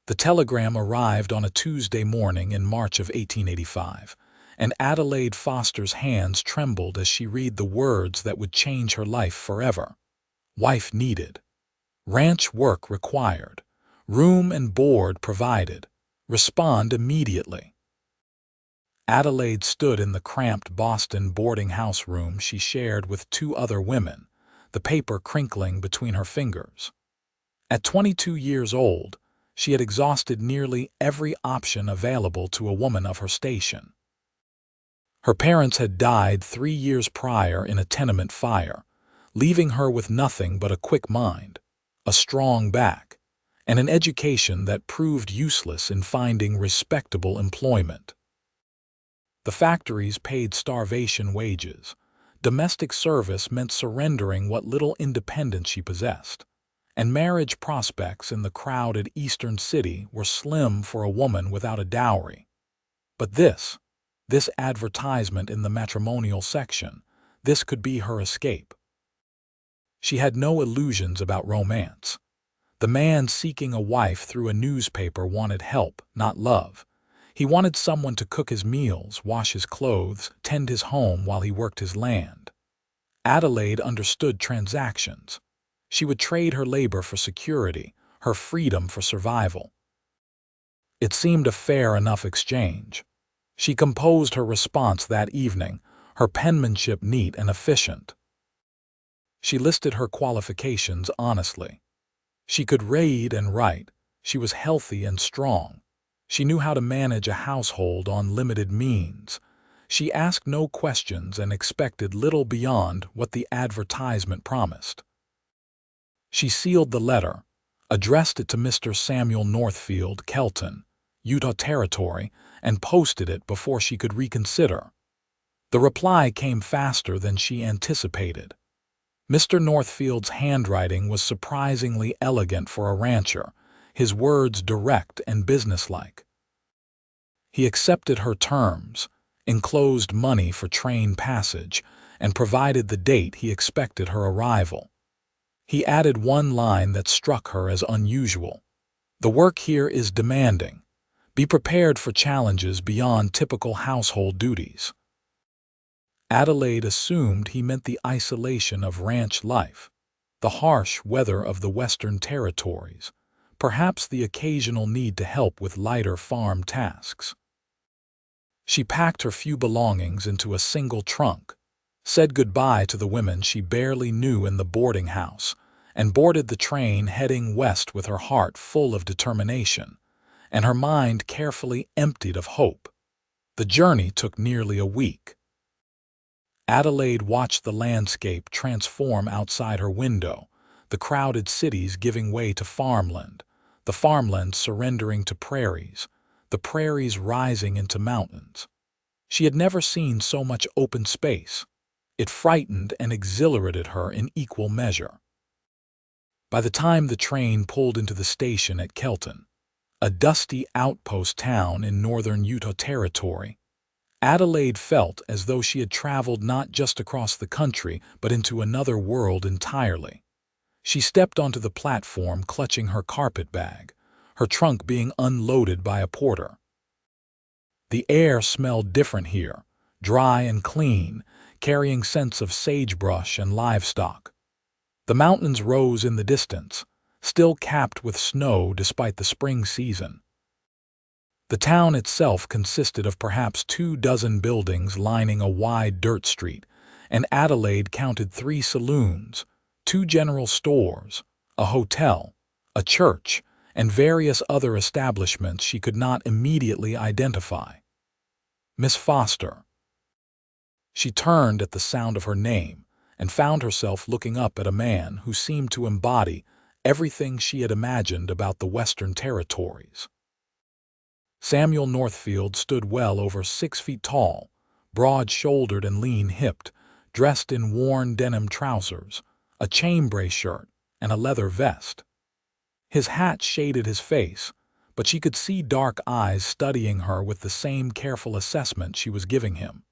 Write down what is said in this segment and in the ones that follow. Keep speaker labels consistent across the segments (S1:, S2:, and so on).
S1: The telegram arrived on a Tuesday morning in March of 1885, and Adelaide Foster's hands trembled as she read the words that would change her life forever. Wife needed. Ranch work required. Room and board provided. Respond immediately. Adelaide stood in the cramped Boston boarding house room she shared with two other women, the paper crinkling between her fingers. At 22 years old, she had exhausted nearly every option available to a woman of her station. Her parents had died 3 years prior in a tenement fire, leaving her with nothing but a quick mind, a strong back, and an education that proved useless in finding respectable employment. The factories paid starvation wages. Domestic service meant surrendering what little independence she possessed, and marriage prospects in the crowded eastern city were slim for a woman without a dowry. But this advertisement in the matrimonial section, this could be her escape. She had no illusions about romance. The man seeking a wife through a newspaper wanted help, not love. He wanted someone to cook his meals, wash his clothes, tend his home while he worked his land. Adelaide understood transactions. She would trade her labor for security, her freedom for survival. It seemed a fair enough exchange. She composed her response that evening, her penmanship neat and efficient. She listed her qualifications honestly. She could read and write. She was healthy and strong. She knew how to manage a household on limited means. She asked no questions and expected little beyond what the advertisement promised. She sealed the letter, addressed it to Mr. Samuel Northfield, Kelton, Utah Territory, and posted it before she could reconsider. The reply came faster than she anticipated. Mr. Northfield's handwriting was surprisingly elegant for a rancher, his words direct and businesslike. He accepted her terms, enclosed money for train passage, and provided the date he expected her arrival. He added one line that struck her as unusual. "The work here is demanding. Be prepared for challenges beyond typical household duties." Adelaide assumed he meant the isolation of ranch life, the harsh weather of the Western Territories, perhaps the occasional need to help with lighter farm tasks. She packed her few belongings into a single trunk, said goodbye to the women she barely knew in the boarding house, and boarded the train heading west with her heart full of determination, and her mind carefully emptied of hope. The journey took nearly a week. Adelaide watched the landscape transform outside her window, the crowded cities giving way to farmland, the farmland surrendering to prairies, the prairies rising into mountains. She had never seen so much open space. It frightened and exhilarated her in equal measure. By the time the train pulled into the station at Kelton, a dusty outpost town in northern Utah Territory, Adelaide felt as though she had traveled not just across the country, but into another world entirely. She stepped onto the platform clutching her carpet bag, her trunk being unloaded by a porter. The air smelled different here, dry and clean, carrying scents of sagebrush and livestock. The mountains rose in the distance, still capped with snow despite the spring season. The town itself consisted of perhaps 24 buildings lining a wide dirt street, and Adelaide counted 3 saloons, 2 general stores, a hotel, a church, and various other establishments she could not immediately identify. Miss Foster. She turned at the sound of her name and found herself looking up at a man who seemed to embody everything she had imagined about the Western Territories. Samuel Northfield stood well over 6 feet tall, broad-shouldered and lean-hipped, dressed in worn denim trousers, a chambray shirt, and a leather vest. His hat shaded his face, but she could see dark eyes studying her with the same careful assessment she was giving him.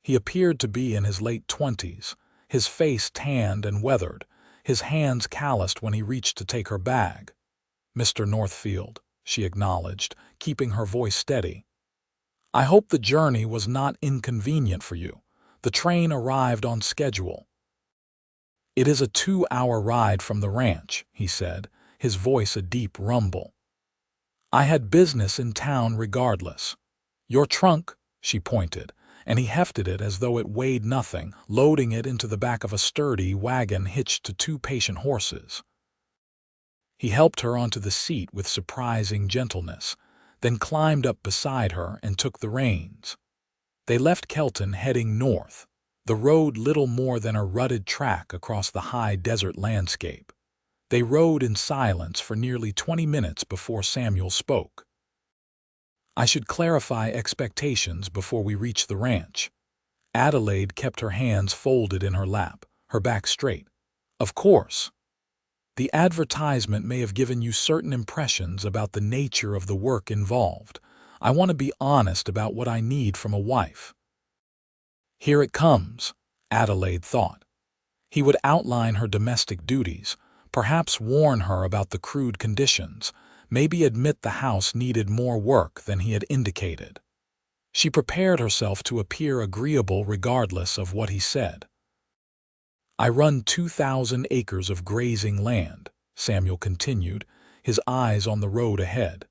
S1: He appeared to be in his late 20s, his face tanned and weathered, his hands calloused when he reached to take her bag. Mr. Northfield," she acknowledged, keeping her voice steady. "I hope the journey was not inconvenient for you. The train arrived on schedule." "It is a 2-hour ride from the ranch," he said, his voice a deep rumble. "I had business in town regardless. Your trunk," she pointed, and he hefted it as though it weighed nothing, loading it into the back of a sturdy wagon hitched to 2 patient horses. He helped her onto the seat with surprising gentleness, then climbed up beside her and took the reins. They left Kelton heading north, the road little more than a rutted track across the high desert landscape. They rode in silence for nearly 20 minutes before Samuel spoke. "I should clarify expectations before we reach the ranch." Adelaide kept her hands folded in her lap, her back straight. "Of course. The advertisement may have given you certain impressions about the nature of the work involved. I want to be honest about what I need from a wife." Here it comes, Adelaide thought. He would outline her domestic duties, perhaps warn her about the crude conditions, maybe admit the house needed more work than he had indicated. She prepared herself to appear agreeable regardless of what he said. "I run 2,000 acres of grazing land," Samuel continued, his eyes on the road ahead.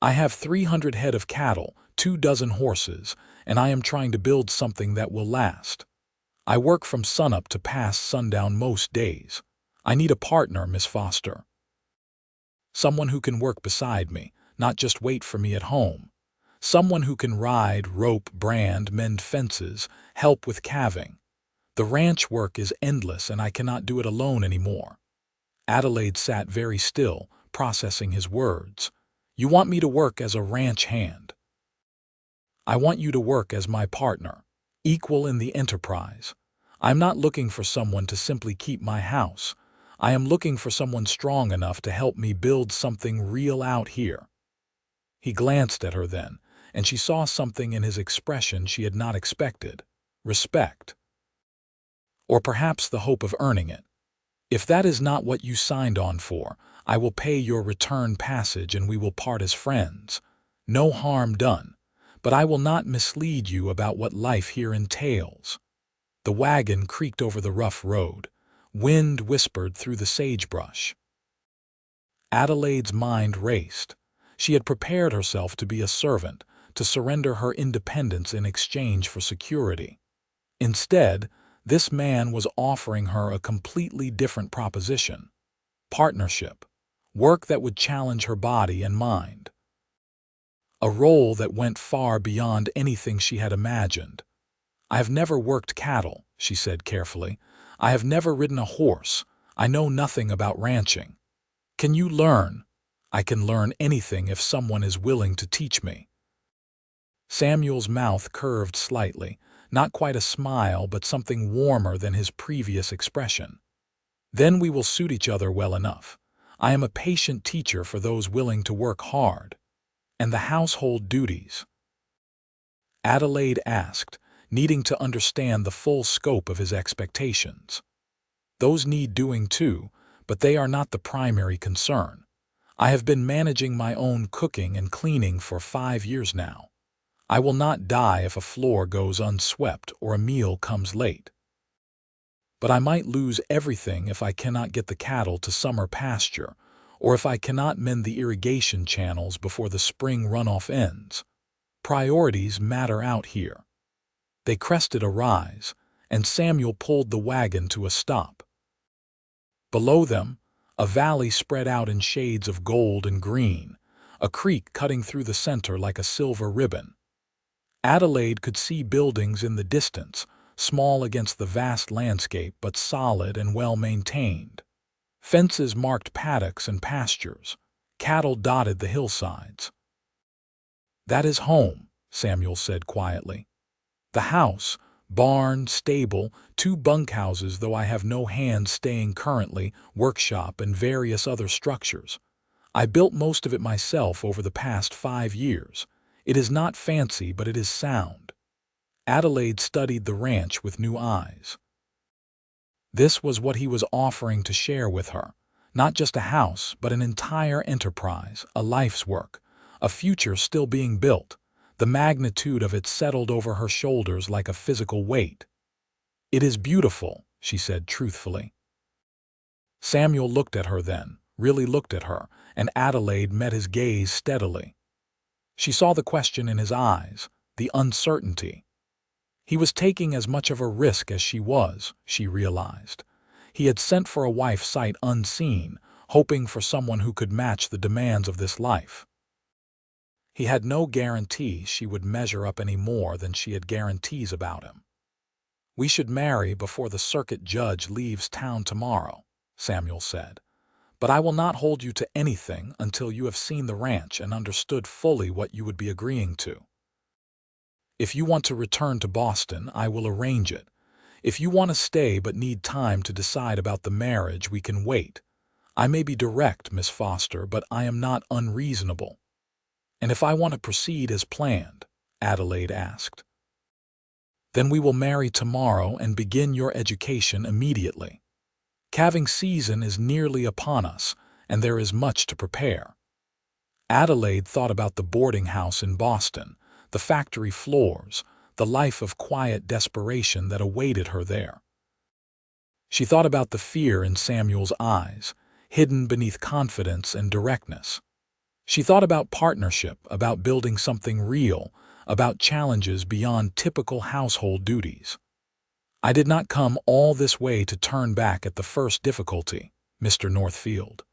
S1: "I have 300 head of cattle, 24 horses, and I am trying to build something that will last. I work from sunup to past sundown most days. I need a partner, Miss Foster. Someone who can work beside me, not just wait for me at home. Someone who can ride, rope, brand, mend fences, help with calving. The ranch work is endless and I cannot do it alone anymore." Adelaide sat very still, processing his words. "You want me to work as a ranch hand?" "I want you to work as my partner, equal in the enterprise. I'm not looking for someone to simply keep my house. I am looking for someone strong enough to help me build something real out here." He glanced at her then, and she saw something in his expression she had not expected: respect. Or perhaps the hope of earning it. "If that is not what you signed on for, I will pay your return passage and we will part as friends. No harm done, but I will not mislead you about what life here entails." The wagon creaked over the rough road. Wind whispered through the sagebrush. Adelaide's mind raced. She had prepared herself to be a servant, to surrender her independence in exchange for security. Instead, this man was offering her a completely different proposition: partnership, work that would challenge her body and mind. A role that went far beyond anything she had imagined. "I have never worked cattle," she said carefully. "I have never ridden a horse. I know nothing about ranching. Can you learn?" "I can learn anything if someone is willing to teach me." Samuel's mouth curved slightly, not quite a smile but something warmer than his previous expression. "Then we will suit each other well enough. I am a patient teacher for those willing to work hard." "And the household duties?" Adelaide asked, needing to understand the full scope of his expectations. "Those need doing too, but they are not the primary concern. I have been managing my own cooking and cleaning for 5 years now. I will not die if a floor goes unswept or a meal comes late. But I might lose everything if I cannot get the cattle to summer pasture, or if I cannot mend the irrigation channels before the spring runoff ends. Priorities matter out here." They crested a rise, and Samuel pulled the wagon to a stop. Below them, a valley spread out in shades of gold and green, a creek cutting through the center like a silver ribbon. Adelaide could see buildings in the distance, small against the vast landscape but solid and well-maintained. Fences marked paddocks and pastures. Cattle dotted the hillsides. "That is home," Samuel said quietly. "The house, barn, stable, 2 bunkhouses, though I have no hands staying currently, workshop, and various other structures. I built most of it myself over the past 5 years. It is not fancy, but it is sound." Adelaide studied the ranch with new eyes. This was what he was offering to share with her, Not just a house, but an entire enterprise, a life's work, a future still being built. The magnitude of it settled over her shoulders like a physical weight. "It is beautiful," she said truthfully. Samuel looked at her then, really looked at her, and Adelaide met his gaze steadily. She saw the question in his eyes, the uncertainty. He was taking as much of a risk as she was, she realized. He had sent for a wife sight unseen, hoping for someone who could match the demands of this life. He had no guarantee she would measure up any more than she had guarantees about him. "We should marry before the circuit judge leaves town tomorrow," Samuel said. "But I will not hold you to anything until you have seen the ranch and understood fully what you would be agreeing to. If you want to return to Boston, I will arrange it. If you want to stay but need time to decide about the marriage, we can wait. I may be direct, Miss Foster, but I am not unreasonable." "And if I want to proceed as planned?" Adelaide asked. "Then we will marry tomorrow and begin your education immediately. Calving season is nearly upon us, and there is much to prepare." Adelaide thought about the boarding house in Boston, the factory floors, the life of quiet desperation that awaited her there. She thought about the fear in Samuel's eyes, hidden beneath confidence and directness. She thought about partnership, about building something real, about challenges beyond typical household duties. "I did not come all this way to turn back at the first difficulty, Mr. Northfield.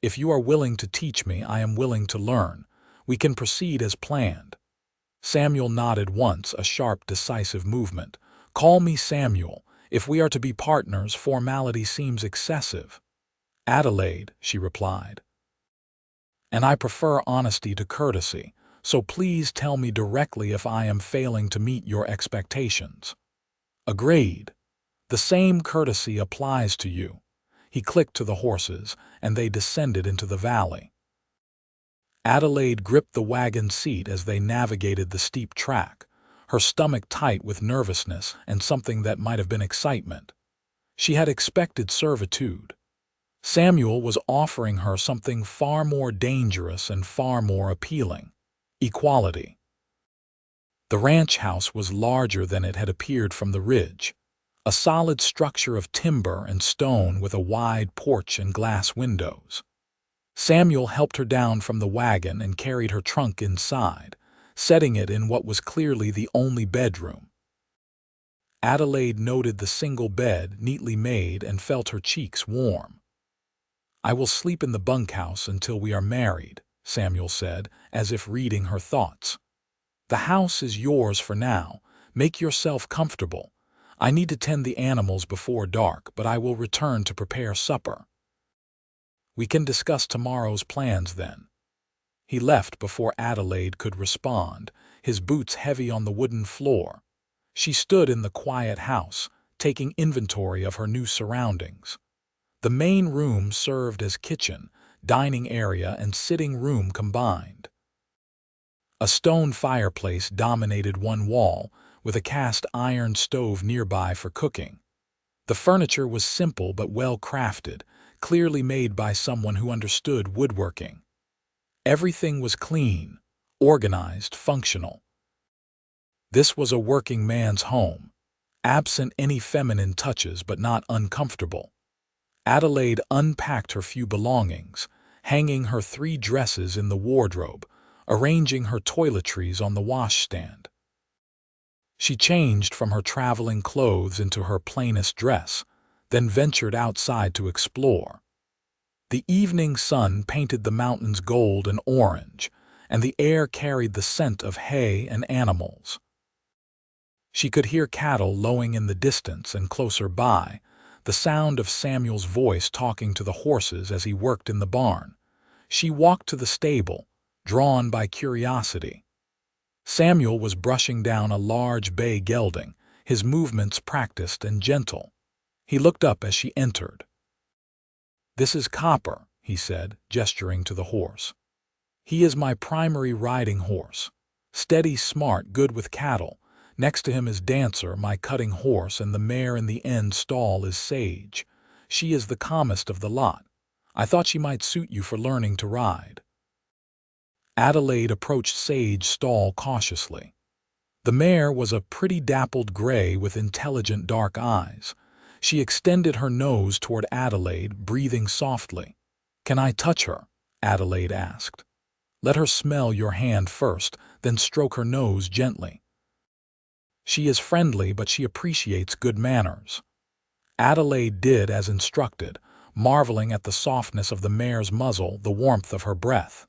S1: If you are willing to teach me, I am willing to learn. We can proceed as planned." Samuel nodded once, a sharp, decisive movement. "Call me Samuel. If we are to be partners, formality seems excessive." "Adelaide," she replied. "And I prefer honesty to courtesy, so please tell me directly if I am failing to meet your expectations." "Agreed. The same courtesy applies to you." He clicked to the horses, and they descended into the valley. Adelaide gripped the wagon seat as they navigated the steep track, her stomach tight with nervousness and something that might have been excitement. She had expected servitude. Samuel was offering her something far more dangerous and far more appealing: equality. The ranch house was larger than it had appeared from the ridge, a solid structure of timber and stone with a wide porch and glass windows. Samuel helped her down from the wagon and carried her trunk inside, setting it in what was clearly the only bedroom. Adelaide noted the single bed, neatly made, and felt her cheeks warm. "I will sleep in the bunkhouse until we are married," Samuel said, as if reading her thoughts. "The house is yours for now. Make yourself comfortable. I need to tend the animals before dark, but I will return to prepare supper. We can discuss tomorrow's plans then." He left before Adelaide could respond, his boots heavy on the wooden floor. She stood in the quiet house, taking inventory of her new surroundings. The main room served as kitchen, dining area, and sitting room combined. A stone fireplace dominated one wall, with a cast iron stove nearby for cooking. The furniture was simple but well crafted, clearly made by someone who understood woodworking. Everything was clean, organized, functional. This was a working man's home, absent any feminine touches but not uncomfortable. Adelaide unpacked her few belongings, hanging her 3 dresses in the wardrobe, arranging her toiletries on the washstand. She changed from her traveling clothes into her plainest dress, then ventured outside to explore. The evening sun painted the mountains gold and orange, and the air carried the scent of hay and animals. She could hear cattle lowing in the distance, and closer by, the sound of Samuel's voice talking to the horses as he worked in the barn. She walked to the stable, drawn by curiosity. Samuel was brushing down a large bay gelding, his movements practiced and gentle. He looked up as she entered. "This is Copper," he said, gesturing to the horse. "He is my primary riding horse. Steady, smart, good with cattle. Next to him is Dancer, my cutting horse, and the mare in the end stall is Sage. She is the calmest of the lot. I thought she might suit you for learning to ride." Adelaide approached Sage's stall cautiously. The mare was a pretty dappled gray with intelligent dark eyes. She extended her nose toward Adelaide, breathing softly. "Can I touch her?" Adelaide asked. "Let her smell your hand first, then stroke her nose gently. She is friendly, but she appreciates good manners." Adelaide did as instructed, marveling at the softness of the mare's muzzle, the warmth of her breath.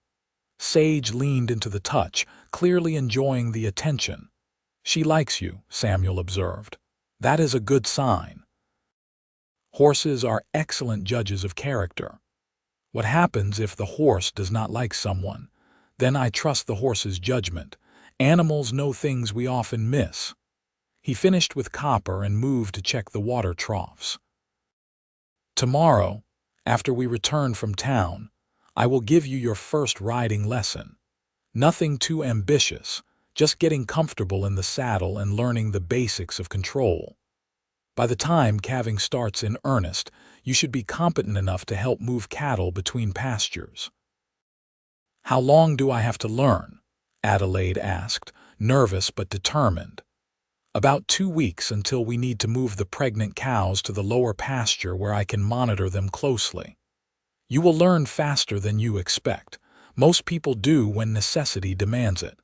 S1: Sage leaned into the touch, clearly enjoying the attention. "She likes you," Samuel observed. "That is a good sign. Horses are excellent judges of character. What happens if the horse does not like someone? Then I trust the horse's judgment. Animals know things we often miss." He finished with Copper and moved to check the water troughs. "Tomorrow, after we return from town, I will give you your first riding lesson. Nothing too ambitious, just getting comfortable in the saddle and learning the basics of control. By the time calving starts in earnest, you should be competent enough to help move cattle between pastures." "How long do I have to learn?" Adelaide asked, nervous but determined. "About 2 weeks, until we need to move the pregnant cows to the lower pasture where I can monitor them closely. You will learn faster than you expect. Most people do when necessity demands it."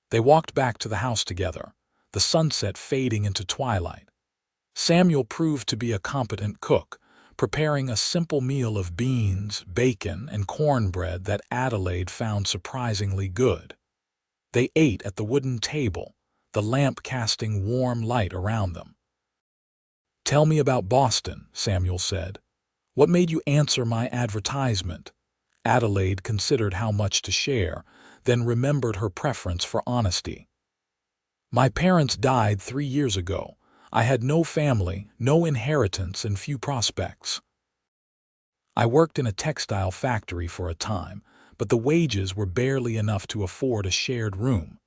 S1: They walked back to the house together, the sunset fading into twilight. Samuel proved to be a competent cook, preparing a simple meal of beans, bacon, and cornbread that Adelaide found surprisingly good. They ate at the wooden table, the lamp casting warm light around them. "Tell me about Boston," Samuel said. "What made you answer my advertisement?" Adelaide considered how much to share, then remembered her preference for honesty. "My parents died 3 years ago. I had no family, no inheritance, and few prospects. I worked in a textile factory for a time, but the wages were barely enough to afford a shared room.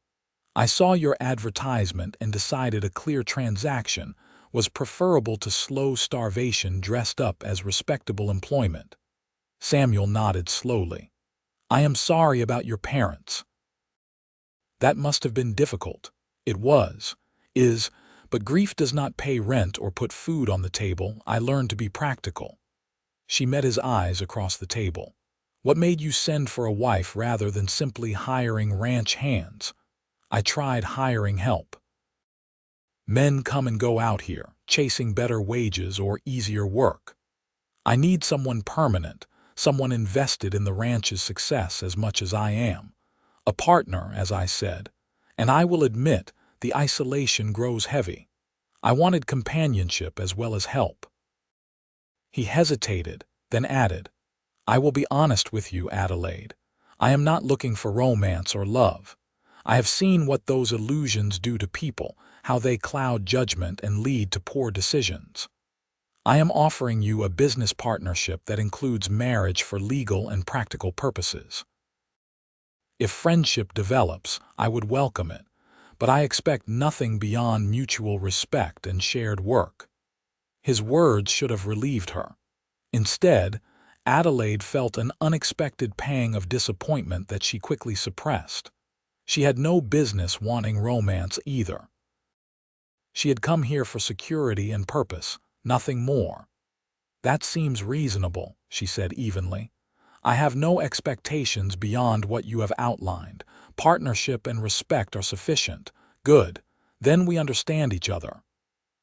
S1: I saw your advertisement and decided a clear transaction was preferable to slow starvation dressed up as respectable employment." Samuel nodded slowly. "I am sorry about your parents. That must have been difficult." "It was, is, but grief does not pay rent or put food on the table. I learned to be practical." She met his eyes across the table. "What made you send for a wife rather than simply hiring ranch hands?" "I tried hiring help. Men come and go out here, chasing better wages or easier work. I need someone permanent, someone invested in the ranch's success as much as I am. A partner, as I said. And I will admit, the isolation grows heavy. I wanted companionship as well as help." He hesitated, then added, "I will be honest with you, Adelaide. I am not looking for romance or love. I have seen what those illusions do to people, how they cloud judgment and lead to poor decisions. I am offering you a business partnership that includes marriage for legal and practical purposes. If friendship develops, I would welcome it, but I expect nothing beyond mutual respect and shared work." His words should have relieved her. Instead, Adelaide felt an unexpected pang of disappointment that she quickly suppressed. She had no business wanting romance either. She had come here for security and purpose, nothing more. "That seems reasonable," she said evenly. "I have no expectations beyond what you have outlined. Partnership and respect are sufficient. Good. Then we understand each other."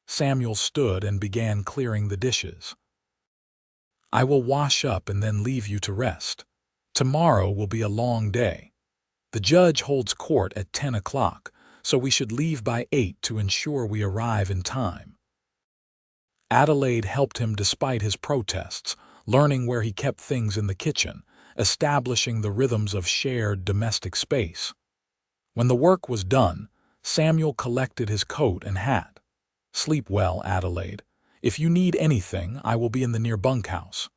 S1: Samuel stood and began clearing the dishes. "I will wash up and then leave you to rest. Tomorrow will be a long day. The judge holds court at 10 o'clock, so we should leave by 8 to ensure we arrive in time." Adelaide helped him despite his protests, learning where he kept things in the kitchen, establishing the rhythms of shared domestic space. When the work was done, Samuel collected his coat and hat. "Sleep well, Adelaide. If you need anything, I will be in the near bunkhouse.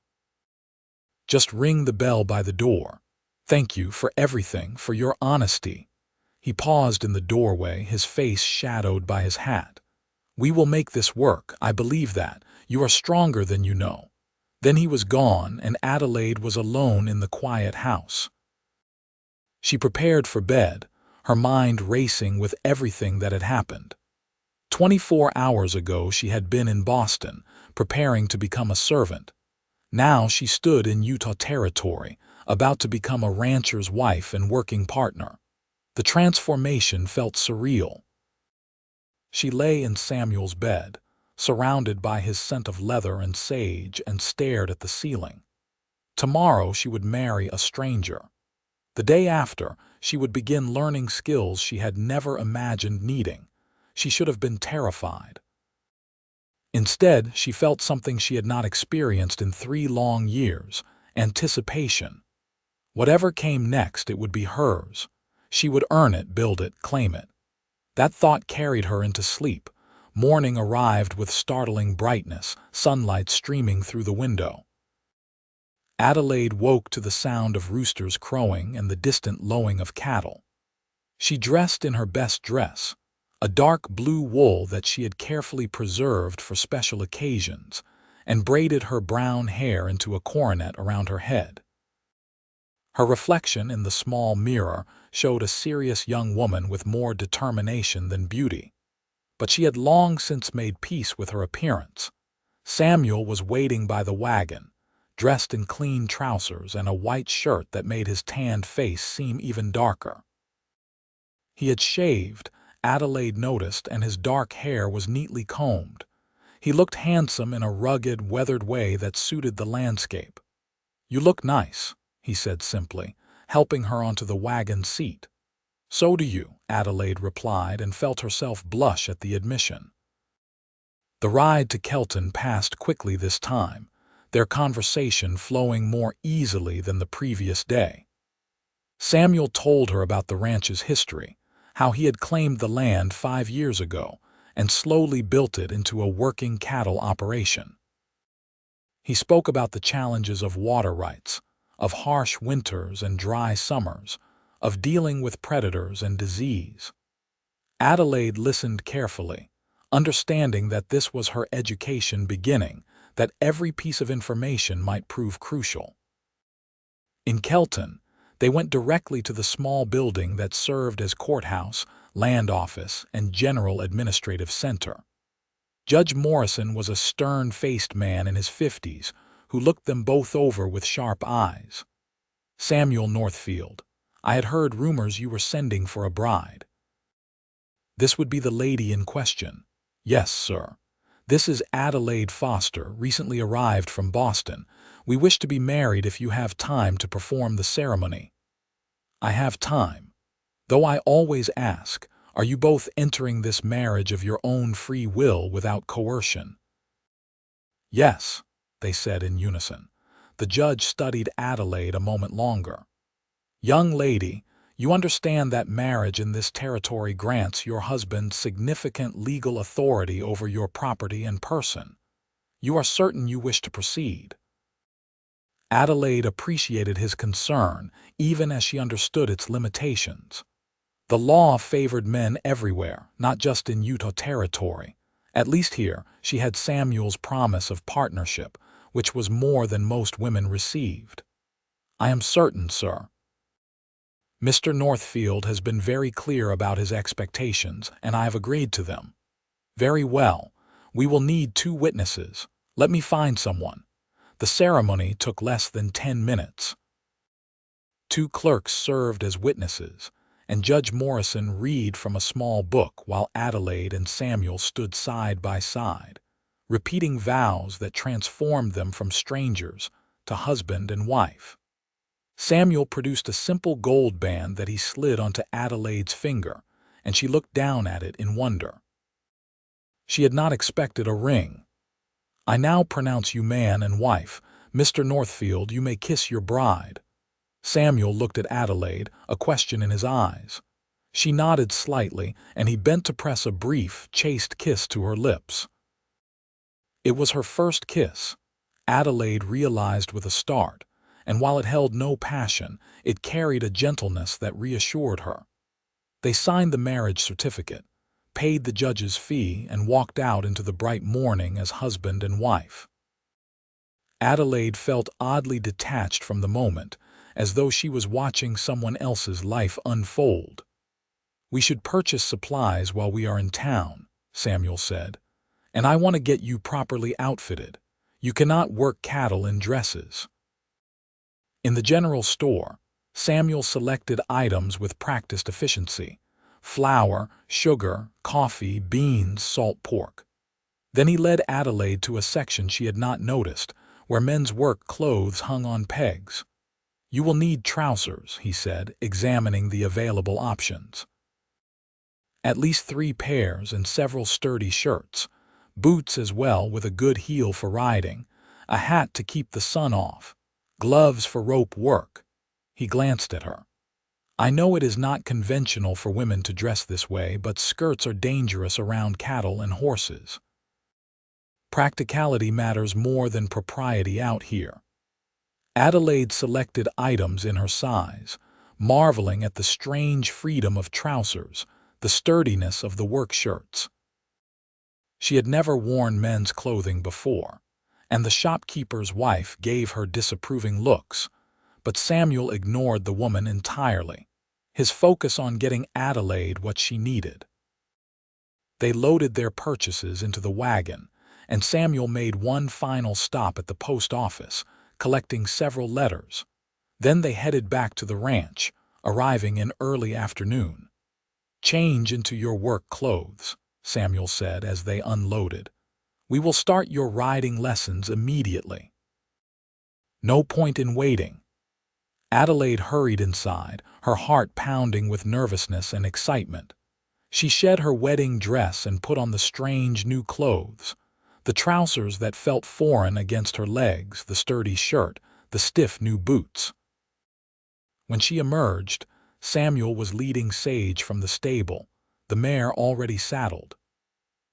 S1: Just ring the bell by the door. Thank you for everything, for your honesty." He paused in the doorway, his face shadowed by his hat. "We will make this work, I believe that. You are stronger than you know." Then he was gone, and Adelaide was alone in the quiet house. She prepared for bed, her mind racing with everything that had happened. 24 hours ago she had been in Boston, preparing to become a servant. Now she stood in Utah Territory, about to become a rancher's wife and working partner. The transformation felt surreal. She lay in Samuel's bed, surrounded by his scent of leather and sage, and stared at the ceiling. Tomorrow she would marry a stranger. The day after, she would begin learning skills she had never imagined needing. She should have been terrified. Instead, she felt something she had not experienced in 3 long years: anticipation. Whatever came next, it would be hers. She would earn it, build it, claim it. That thought carried her into sleep. Morning arrived with startling brightness, sunlight streaming through the window. Adelaide woke to the sound of roosters crowing and the distant lowing of cattle. She dressed in her best dress, a dark blue wool that she had carefully preserved for special occasions, and braided her brown hair into a coronet around her head. Her reflection in the small mirror showed a serious young woman with more determination than beauty. But she had long since made peace with her appearance. Samuel was waiting by the wagon, dressed in clean trousers and a white shirt that made his tanned face seem even darker. He had shaved, Adelaide noticed, and his dark hair was neatly combed. He looked handsome in a rugged, weathered way that suited the landscape. "You look nice," he said simply, helping her onto the wagon seat. "So do you," Adelaide replied, and felt herself blush at the admission. The ride to Kelton passed quickly this time, their conversation flowing more easily than the previous day. Samuel told her about the ranch's history, how he had claimed the land 5 years ago and slowly built it into a working cattle operation. He spoke about the challenges of water rights, of harsh winters and dry summers, of dealing with predators and disease. Adelaide listened carefully, understanding that this was her education beginning, that every piece of information might prove crucial. In Kelton, they went directly to the small building that served as courthouse, land office, and general administrative center. Judge Morrison was a stern-faced man in his 50s who looked them both over with sharp eyes. "Samuel Northfield, I had heard rumors you were sending for a bride." This would be the lady in question. "Yes, sir. This is Adelaide Foster, recently arrived from Boston. We wish to be married if you have time to perform the ceremony." "I have time. Though I always ask, are you both entering this marriage of your own free will without coercion?" "Yes," they said in unison. The judge studied Adelaide a moment longer. "Young lady, you understand that marriage in this territory grants your husband significant legal authority over your property and person. You are certain you wish to proceed?" Adelaide appreciated his concern, even as she understood its limitations. The law favored men everywhere, not just in Utah Territory. At least here, she had Samuel's promise of partnership, which was more than most women received. "I am certain, sir. Mr. Northfield has been very clear about his expectations, and I have agreed to them." "Very well. We will need 2 witnesses. Let me find someone." The ceremony took less than 10 minutes. 2 clerks served as witnesses, and Judge Morrison read from a small book while Adelaide and Samuel stood side by side, repeating vows that transformed them from strangers to husband and wife. Samuel produced a simple gold band that he slid onto Adelaide's finger, and she looked down at it in wonder. She had not expected a ring. "I now pronounce you man and wife. Mr. Northfield, you may kiss your bride." Samuel looked at Adelaide, a question in his eyes. She nodded slightly, and he bent to press a brief, chaste kiss to her lips. It was her first kiss, Adelaide realized with a start, and while it held no passion, it carried a gentleness that reassured her. They signed the marriage certificate, paid the judge's fee, and walked out into the bright morning as husband and wife. Adelaide felt oddly detached from the moment, as though she was watching someone else's life unfold. "We should purchase supplies while we are in town," Samuel said, "and I want to get you properly outfitted. You cannot work cattle in dresses." In the general store, Samuel selected items with practiced efficiency: flour, sugar, coffee, beans, salt pork. Then he led Adelaide to a section she had not noticed, where men's work clothes hung on pegs. "You will need trousers," he said, examining the available options. "At least 3 pairs and several sturdy shirts, boots as well with a good heel for riding, a hat to keep the sun off, gloves for rope work." He glanced at her. "I know it is not conventional for women to dress this way, but skirts are dangerous around cattle and horses. Practicality matters more than propriety out here." Adelaide selected items in her size, marveling at the strange freedom of trousers, the sturdiness of the work shirts. She had never worn men's clothing before, and the shopkeeper's wife gave her disapproving looks, but Samuel ignored the woman entirely, his focus on getting Adelaide what she needed. They loaded their purchases into the wagon, and Samuel made one final stop at the post office, collecting several letters. Then they headed back to the ranch, arriving in early afternoon. "Change into your work clothes," Samuel said as they unloaded. "We will start your riding lessons immediately." "No point in waiting." Adelaide hurried inside, her heart pounding with nervousness and excitement. She shed her wedding dress and put on the strange new clothes, the trousers that felt foreign against her legs, the sturdy shirt, the stiff new boots. When she emerged, Samuel was leading Sage from the stable, the mare already saddled.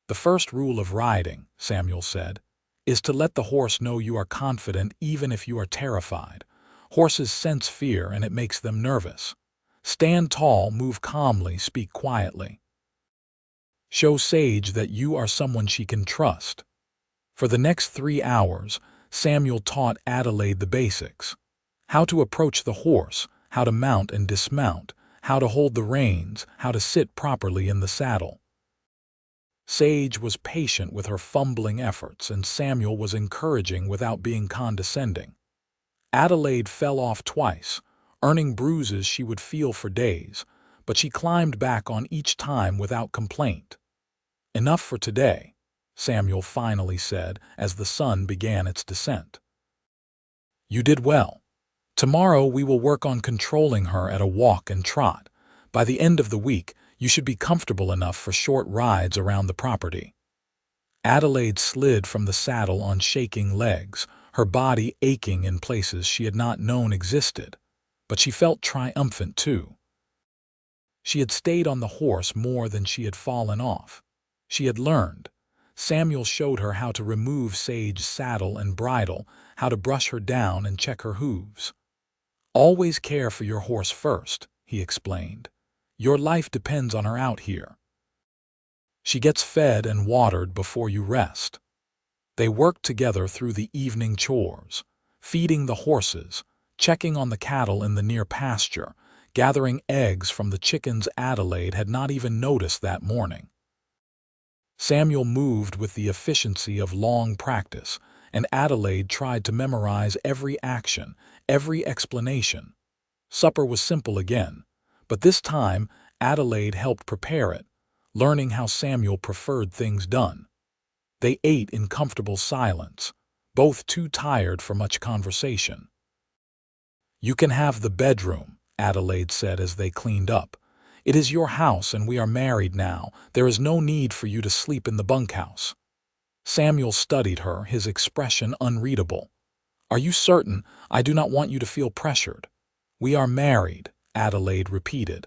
S1: "The first rule of riding," Samuel said, "is to let the horse know you are confident even if you are terrified. Horses sense fear and it makes them nervous. Stand tall, move calmly, speak quietly. Show Sage that you are someone she can trust." For the next 3 hours, Samuel taught Adelaide the basics: how to approach the horse, how to mount and dismount, how to hold the reins, how to sit properly in the saddle. Sage was patient with her fumbling efforts, and Samuel was encouraging without being condescending. Adelaide fell off twice, earning bruises she would feel for days, but she climbed back on each time without complaint. "Enough for today," Samuel finally said as the sun began its descent. "You did well. Tomorrow we will work on controlling her at a walk and trot. By the end of the week, you should be comfortable enough for short rides around the property." Adelaide slid from the saddle on shaking legs, her body aching in places she had not known existed, but she felt triumphant too. She had stayed on the horse more than she had fallen off. She had learned. Samuel showed her how to remove Sage's saddle and bridle, how to brush her down and check her hooves. "Always care for your horse first," he explained. "Your life depends on her out here. She gets fed and watered before you rest." They worked together through the evening chores, feeding the horses, checking on the cattle in the near pasture, gathering eggs from the chickens Adelaide had not even noticed that morning. Samuel moved with the efficiency of long practice, and Adelaide tried to memorize every action, every explanation. Supper was simple again, but this time Adelaide helped prepare it, learning how Samuel preferred things done. They ate in comfortable silence, both too tired for much conversation. "You can have the bedroom," Adelaide said as they cleaned up. "It is your house and we are married now. There is no need for you to sleep in the bunkhouse." Samuel studied her, his expression unreadable. "Are you certain? I do not want you to feel pressured." "We are married," Adelaide repeated.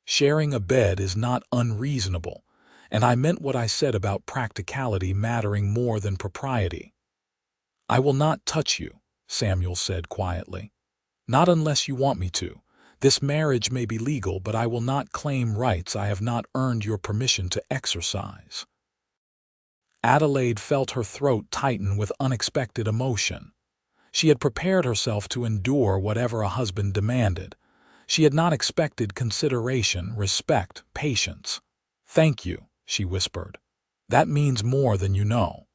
S1: "Sharing a bed is not unreasonable, and I meant what I said about practicality mattering more than propriety." "I will not touch you," Samuel said quietly. "Not unless you want me to. This marriage may be legal, but I will not claim rights I have not earned your permission to exercise." Adelaide felt her throat tighten with unexpected emotion. She had prepared herself to endure whatever a husband demanded. She had not expected consideration, respect, patience. "Thank you," she whispered. "That means more than you know."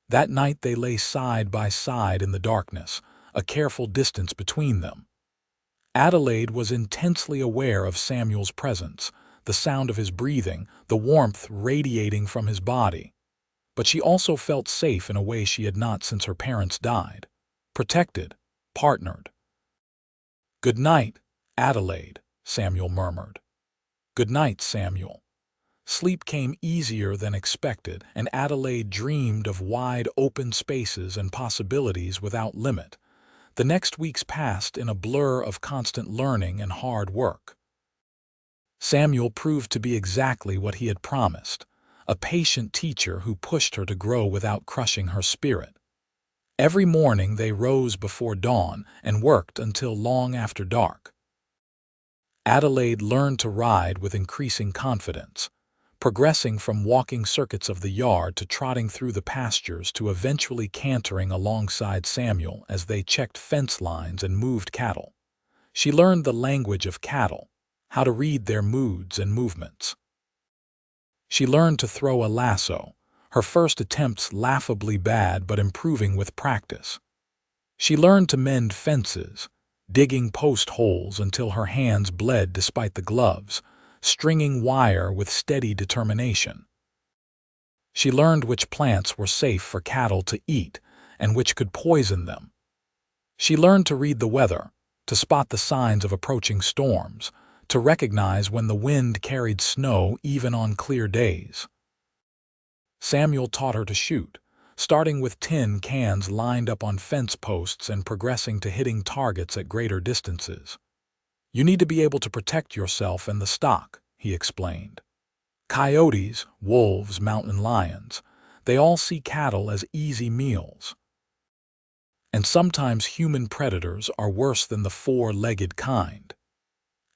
S1: That night they lay side by side in the darkness, a careful distance between them. Adelaide was intensely aware of Samuel's presence, the sound of his breathing, the warmth radiating from his body. But she also felt safe in a way she had not since her parents died. Protected, partnered. "Good night, Adelaide," Samuel murmured. "Good night, Samuel." Sleep came easier than expected, and Adelaide dreamed of wide open spaces and possibilities without limit. The next weeks passed in a blur of constant learning and hard work. Samuel proved to be exactly what he had promised, a patient teacher who pushed her to grow without crushing her spirit. Every morning they rose before dawn and worked until long after dark. Adelaide learned to ride with increasing confidence, progressing from walking circuits of the yard to trotting through the pastures to eventually cantering alongside Samuel as they checked fence lines and moved cattle. She learned the language of cattle, how to read their moods and movements. She learned to throw a lasso, her first attempts laughably bad but improving with practice. She learned to mend fences, digging post holes until her hands bled despite the gloves, stringing wire with steady determination. She learned which plants were safe for cattle to eat and which could poison them. She learned to read the weather, to spot the signs of approaching storms, to recognize when the wind carried snow even on clear days. Samuel taught her to shoot, starting with tin cans lined up on fence posts and progressing to hitting targets at greater distances. "You need to be able to protect yourself and the stock," he explained. "Coyotes, wolves, mountain lions, they all see cattle as easy meals. And sometimes human predators are worse than the four-legged kind."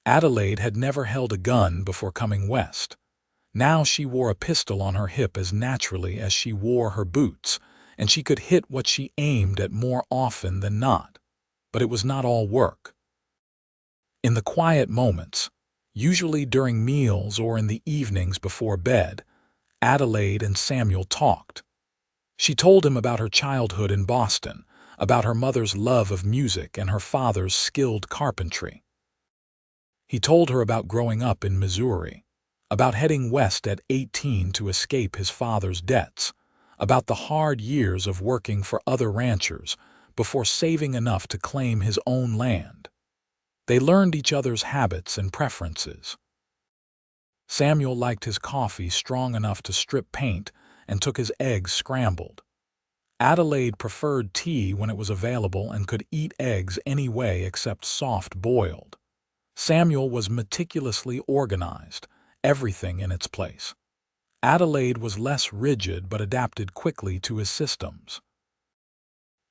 S1: Adelaide had never held a gun before coming west. Now she wore a pistol on her hip as naturally as she wore her boots, and she could hit what she aimed at more often than not. But it was not all work. In the quiet moments, usually during meals or in the evenings before bed, Adelaide and Samuel talked. She told him about her childhood in Boston, about her mother's love of music and her father's skilled carpentry. He told her about growing up in Missouri, about heading west at 18 to escape his father's debts, about the hard years of working for other ranchers before saving enough to claim his own land. They learned each other's habits and preferences. Samuel liked his coffee strong enough to strip paint and took his eggs scrambled. Adelaide preferred tea when it was available and could eat eggs any way except soft-boiled. Samuel was meticulously organized, everything in its place. Adelaide was less rigid but adapted quickly to his systems.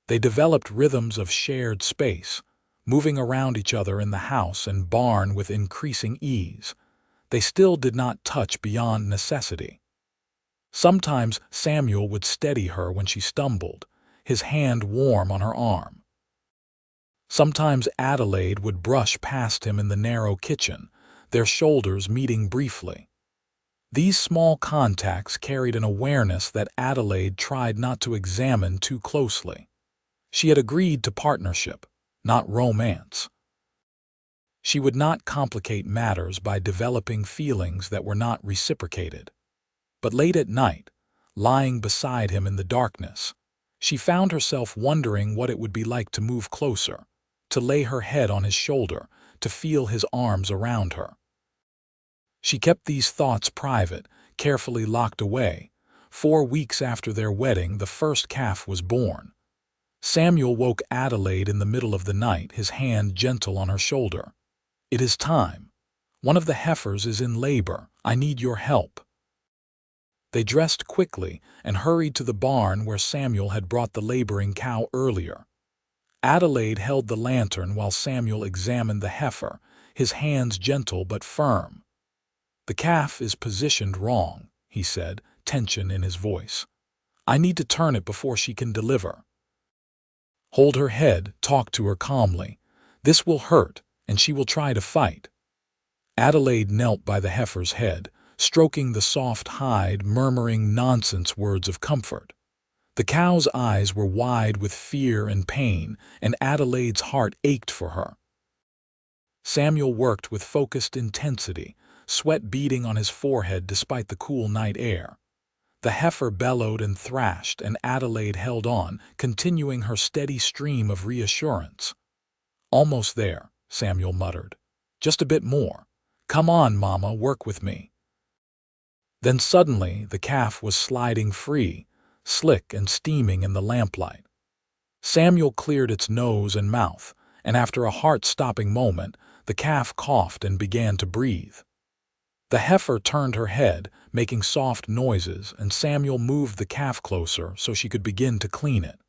S1: They developed rhythms of shared space, moving around each other in the house and barn with increasing ease. They still did not touch beyond necessity. Sometimes Samuel would steady her when she stumbled, his hand warm on her arm. Sometimes Adelaide would brush past him in the narrow kitchen, their shoulders meeting briefly. These small contacts carried an awareness that Adelaide tried not to examine too closely. She had agreed to partnership, not romance. She would not complicate matters by developing feelings that were not reciprocated. But late at night, lying beside him in the darkness, she found herself wondering what it would be like to move closer, to lay her head on his shoulder, to feel his arms around her. She kept these thoughts private, carefully locked away. 4 weeks after their wedding, the first calf was born. Samuel woke Adelaide in the middle of the night, his hand gentle on her shoulder. "It is time. One of the heifers is in labor. I need your help." They dressed quickly and hurried to the barn where Samuel had brought the laboring cow earlier. Adelaide held the lantern while Samuel examined the heifer, his hands gentle but firm. "The calf is positioned wrong," he said, tension in his voice. "I need to turn it before she can deliver. Hold her head, talk to her calmly. This will hurt, and she will try to fight." Adelaide knelt by the heifer's head, stroking the soft hide, murmuring nonsense words of comfort. The cow's eyes were wide with fear and pain, and Adelaide's heart ached for her. Samuel worked with focused intensity, sweat beading on his forehead despite the cool night air. The heifer bellowed and thrashed, and Adelaide held on, continuing her steady stream of reassurance. "Almost there," Samuel muttered. "Just a bit more. Come on, Mama, work with me." Then suddenly the calf was sliding free, slick and steaming in the lamplight. Samuel cleared its nose and mouth, and after a heart-stopping moment, the calf coughed and began to breathe. The heifer turned her head, making soft noises, and Samuel moved the calf closer so she could begin to clean it.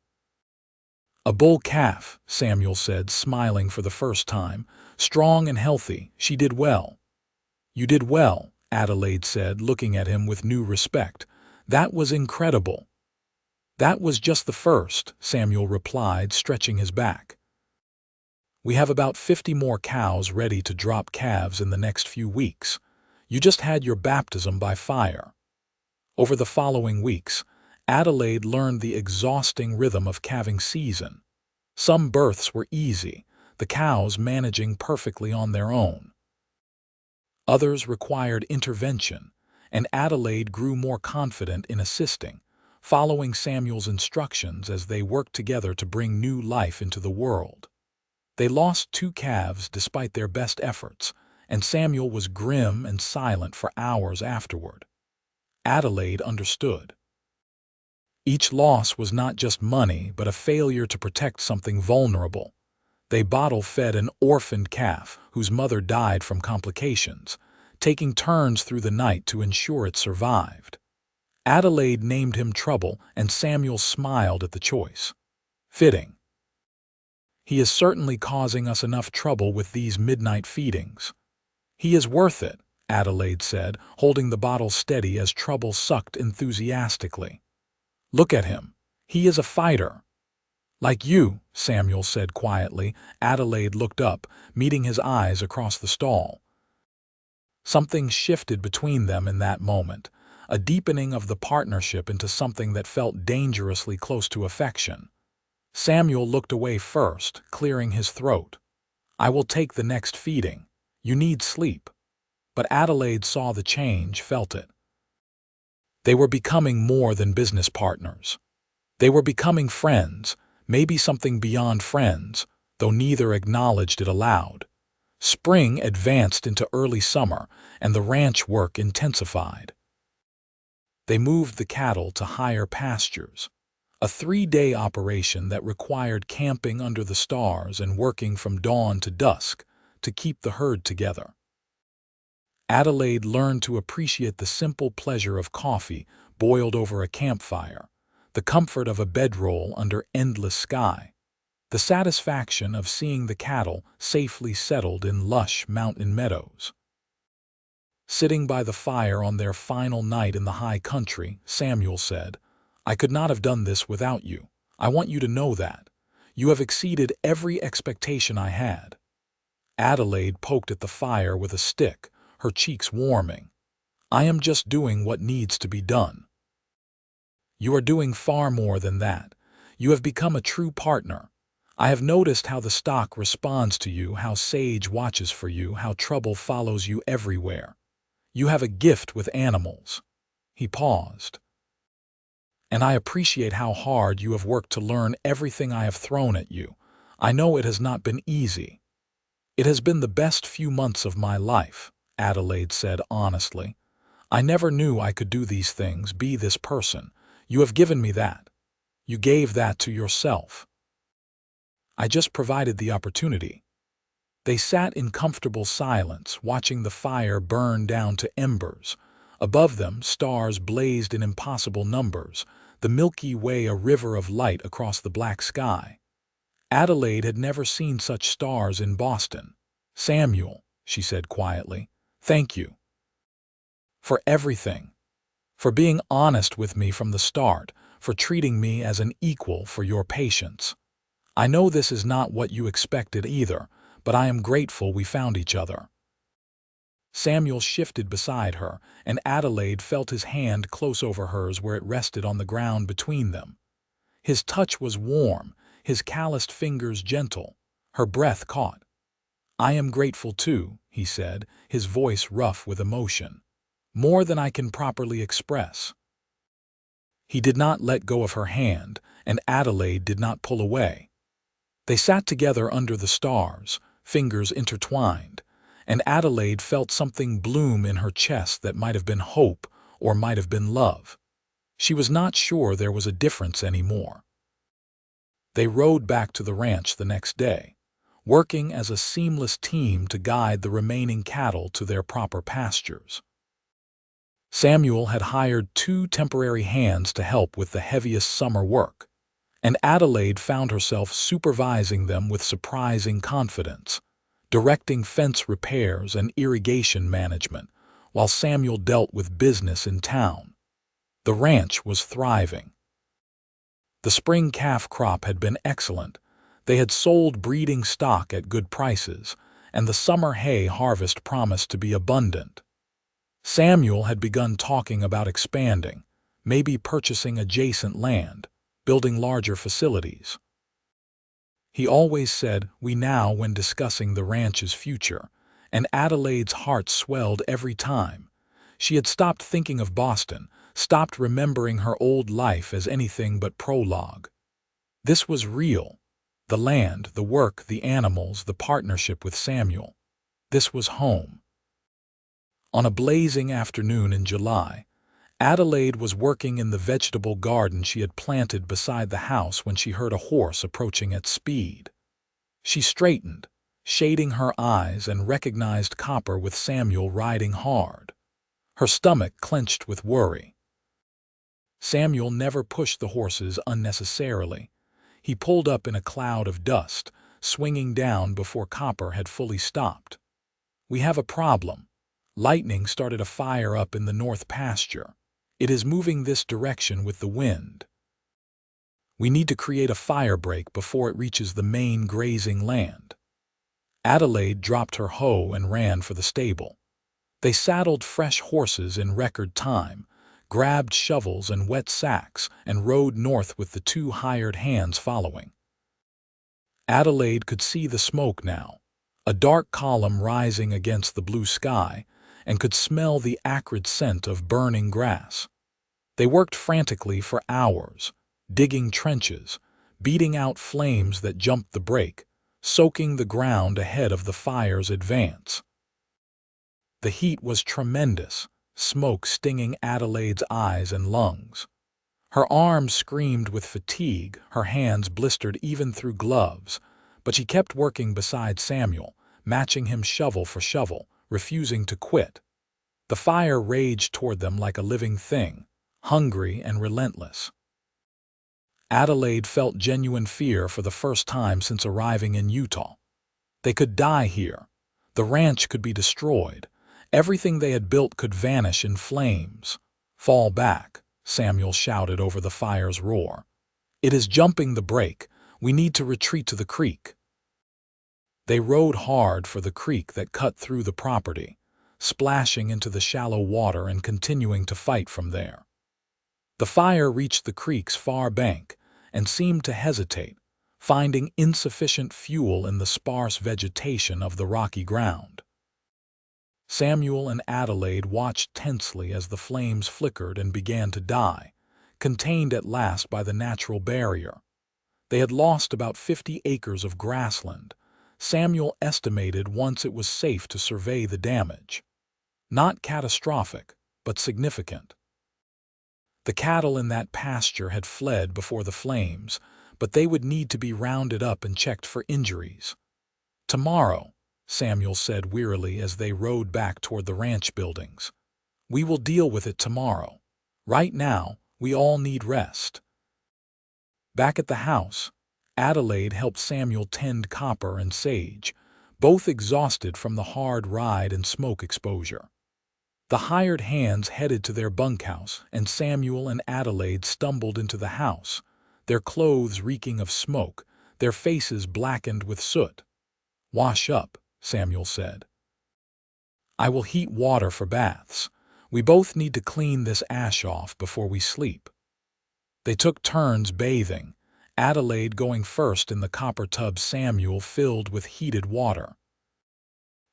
S1: "A bull calf," Samuel said, smiling for the first time. "Strong and healthy. She did well." "You did well," Adelaide said, looking at him with new respect. "That was incredible." "That was just the first," Samuel replied, stretching his back. "We have about 50 more cows ready to drop calves in the next few weeks. You just had your baptism by fire." Over the following weeks, Adelaide learned the exhausting rhythm of calving season. Some births were easy, the cows managing perfectly on their own. Others required intervention, and Adelaide grew more confident in assisting, following Samuel's instructions as they worked together to bring new life into the world. They lost 2 calves despite their best efforts, and Samuel was grim and silent for hours afterward. Adelaide understood. Each loss was not just money, but a failure to protect something vulnerable. They bottle-fed an orphaned calf whose mother died from complications, taking turns through the night to ensure it survived. Adelaide named him Trouble, and Samuel smiled at the choice. Fitting. "He is certainly causing us enough trouble with these midnight feedings." "He is worth it," Adelaide said, holding the bottle steady as Trouble sucked enthusiastically. "Look at him. He is a fighter." "Like you," Samuel said quietly. Adelaide looked up, meeting his eyes across the stall. Something shifted between them in that moment, a deepening of the partnership into something that felt dangerously close to affection. Samuel looked away first, clearing his throat. "I will take the next feeding. You need sleep." But Adelaide saw the change, felt it. They were becoming more than business partners. They were becoming friends, maybe something beyond friends, though neither acknowledged it aloud. Spring advanced into early summer, and the ranch work intensified. They moved the cattle to higher pastures, a 3-day operation that required camping under the stars and working from dawn to dusk to keep the herd together. Adelaide learned to appreciate the simple pleasure of coffee boiled over a campfire, the comfort of a bedroll under endless sky, the satisfaction of seeing the cattle safely settled in lush mountain meadows. Sitting by the fire on their final night in the high country, Samuel said, "I could not have done this without you. I want you to know that. You have exceeded every expectation I had." Adelaide poked at the fire with a stick, her cheeks warming. "I am just doing what needs to be done." "You are doing far more than that. You have become a true partner. I have noticed how the stock responds to you, how Sage watches for you, how Trouble follows you everywhere. You have a gift with animals." He paused. "And I appreciate how hard you have worked to learn everything I have thrown at you. I know it has not been easy." "It has been the best few months of my life," Adelaide said honestly. "I never knew I could do these things, be this person. You have given me that. You gave that to yourself. I just provided the opportunity." They sat in comfortable silence, watching the fire burn down to embers. Above them, stars blazed in impossible numbers, the Milky Way a river of light across the black sky. Adelaide had never seen such stars in Boston. "Samuel," she said quietly, "thank you for everything, for being honest with me from the start, for treating me as an equal, for your patience. I know this is not what you expected either, but I am grateful we found each other." Samuel shifted beside her, and Adelaide felt his hand close over hers where it rested on the ground between them. His touch was warm, his calloused fingers gentle. Her breath caught. "I am grateful too," he said, his voice rough with emotion. "More than I can properly express." He did not let go of her hand, and Adelaide did not pull away. They sat together under the stars, fingers intertwined, and Adelaide felt something bloom in her chest that might have been hope or might have been love. She was not sure there was a difference anymore. They rode back to the ranch the next day, working as a seamless team to guide the remaining cattle to their proper pastures. Samuel had hired 2 temporary hands to help with the heaviest summer work, and Adelaide found herself supervising them with surprising confidence, directing fence repairs and irrigation management, while Samuel dealt with business in town. The ranch was thriving. The spring calf crop had been excellent. They had sold breeding stock at good prices, and the summer hay harvest promised to be abundant. Samuel had begun talking about expanding, maybe purchasing adjacent land, building larger facilities. He always said "we" now when discussing the ranch's future, and Adelaide's heart swelled every time. She had stopped thinking of Boston, stopped remembering her old life as anything but prologue. This was real. The land, the work, the animals, the partnership with Samuel. This was home. On a blazing afternoon in July, Adelaide was working in the vegetable garden she had planted beside the house when she heard a horse approaching at speed. She straightened, shading her eyes, and recognized Copper with Samuel riding hard. Her stomach clenched with worry. Samuel never pushed the horses unnecessarily. He pulled up in a cloud of dust, swinging down before Copper had fully stopped. "We have a problem. Lightning started a fire up in the north pasture. It is moving this direction with the wind. We need to create a fire break before it reaches the main grazing land." Adelaide dropped her hoe and ran for the stable. They saddled fresh horses in record time, grabbed shovels and wet sacks, and rode north with the 2 hired hands following. Adelaide could see the smoke now, a dark column rising against the blue sky, and could smell the acrid scent of burning grass. They worked frantically for hours, digging trenches, beating out flames that jumped the break, soaking the ground ahead of the fire's advance. The heat was tremendous, smoke stinging Adelaide's eyes and lungs. Her arms screamed with fatigue, her hands blistered even through gloves, but she kept working beside Samuel, matching him shovel for shovel, refusing to quit. The fire raged toward them like a living thing, hungry and relentless. Adelaide felt genuine fear for the first time since arriving in Utah. They could die here. The ranch could be destroyed. Everything they had built could vanish in flames. "Fall back," Samuel shouted over the fire's roar. "It is jumping the break. We need to retreat to the creek." They rode hard for the creek that cut through the property, splashing into the shallow water and continuing to fight from there. The fire reached the creek's far bank and seemed to hesitate, finding insufficient fuel in the sparse vegetation of the rocky ground. Samuel and Adelaide watched tensely as the flames flickered and began to die, contained at last by the natural barrier. They had lost about 50 acres of grassland. Samuel estimated once it was safe to survey the damage. Not catastrophic, but significant. The cattle in that pasture had fled before the flames, but they would need to be rounded up and checked for injuries. "Tomorrow," Samuel said wearily as they rode back toward the ranch buildings. "We will deal with it tomorrow. Right now, we all need rest." Back at the house, Adelaide helped Samuel tend copper and sage, both exhausted from the hard ride and smoke exposure. The hired hands headed to their bunkhouse, and Samuel and Adelaide stumbled into the house, their clothes reeking of smoke, their faces blackened with soot. "Wash up," Samuel said. "I will heat water for baths. We both need to clean this ash off before we sleep." They took turns bathing, Adelaide going first in the copper tub Samuel filled with heated water.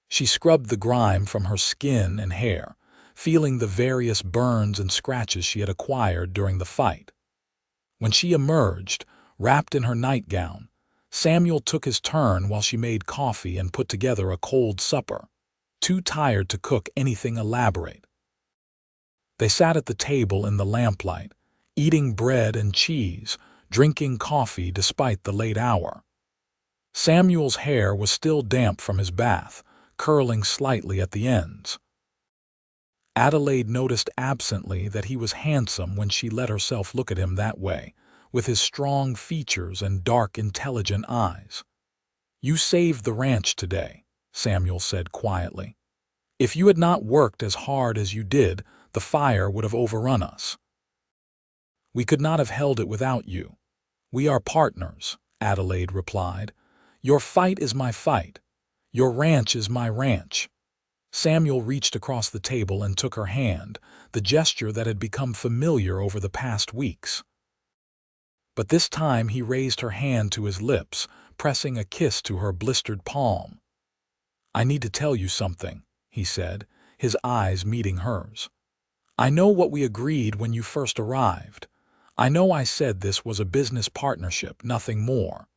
S1: She scrubbed the grime from her skin and hair, feeling the various burns and scratches she had acquired during the fight. When she emerged, wrapped in her nightgown, Samuel took his turn while she made coffee and put together a cold supper, too tired to cook anything elaborate. They sat at the table in the lamplight, eating bread and cheese, drinking coffee despite the late hour. Samuel's hair was still damp from his bath, curling slightly at the ends. Adelaide noticed absently that he was handsome when she let herself look at him that way, with his strong features and dark, intelligent eyes. "You saved the ranch today," Samuel said quietly. "If you had not worked as hard as you did, the fire would have overrun us. We could not have held it without you." "We are partners," Adelaide replied. "Your fight is my fight. Your ranch is my ranch." Samuel reached across the table and took her hand, the gesture that had become familiar over the past weeks. But this time he raised her hand to his lips, pressing a kiss to her blistered palm. "I need to tell you something," he said, his eyes meeting hers. "I know what we agreed when you first arrived. I know I said this was a business partnership, nothing more.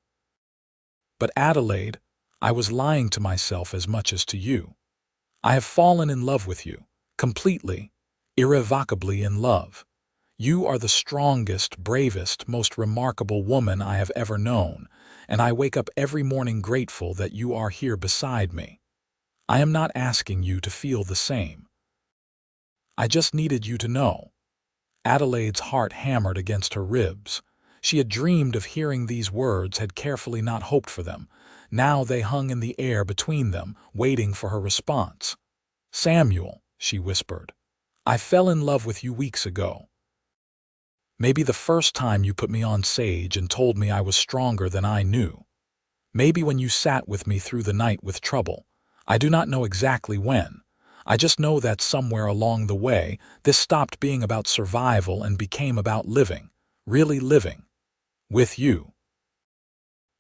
S1: But Adelaide, I was lying to myself as much as to you. I have fallen in love with you, completely, irrevocably in love. You are the strongest, bravest, most remarkable woman I have ever known, and I wake up every morning grateful that you are here beside me. I am not asking you to feel the same. I just needed you to know." Adelaide's heart hammered against her ribs. She had dreamed of hearing these words, had carefully not hoped for them. Now they hung in the air between them, waiting for her response. "Samuel," she whispered, "I fell in love with you weeks ago. Maybe the first time you put me on sage and told me I was stronger than I knew. Maybe when you sat with me through the night with trouble. I do not know exactly when. I just know that somewhere along the way, this stopped being about survival and became about living, really living, with you."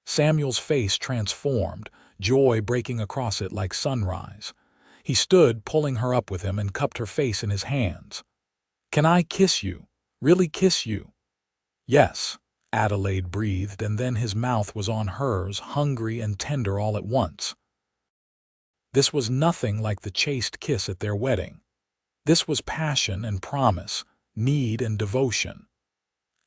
S1: Samuel's face transformed, joy breaking across it like sunrise. He stood, pulling her up with him, and cupped her face in his hands. "Can I kiss you? Really kiss you?" "Yes," Adelaide breathed, and then his mouth was on hers, hungry and tender all at once. This was nothing like the chaste kiss at their wedding. This was passion and promise, need and devotion.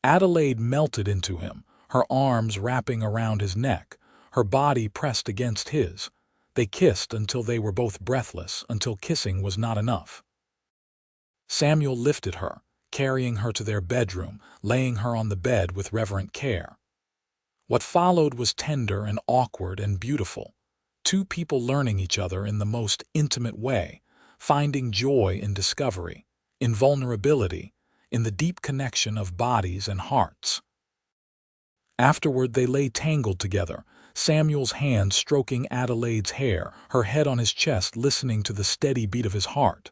S1: Adelaide melted into him, her arms wrapping around his neck, her body pressed against his. They kissed until they were both breathless, until kissing was not enough. Samuel lifted her, carrying her to their bedroom, laying her on the bed with reverent care. What followed was tender and awkward and beautiful. Two people learning each other in the most intimate way, finding joy in discovery, in vulnerability, in the deep connection of bodies and hearts. Afterward they lay tangled together, Samuel's hand stroking Adelaide's hair, her head on his chest, listening to the steady beat of his heart.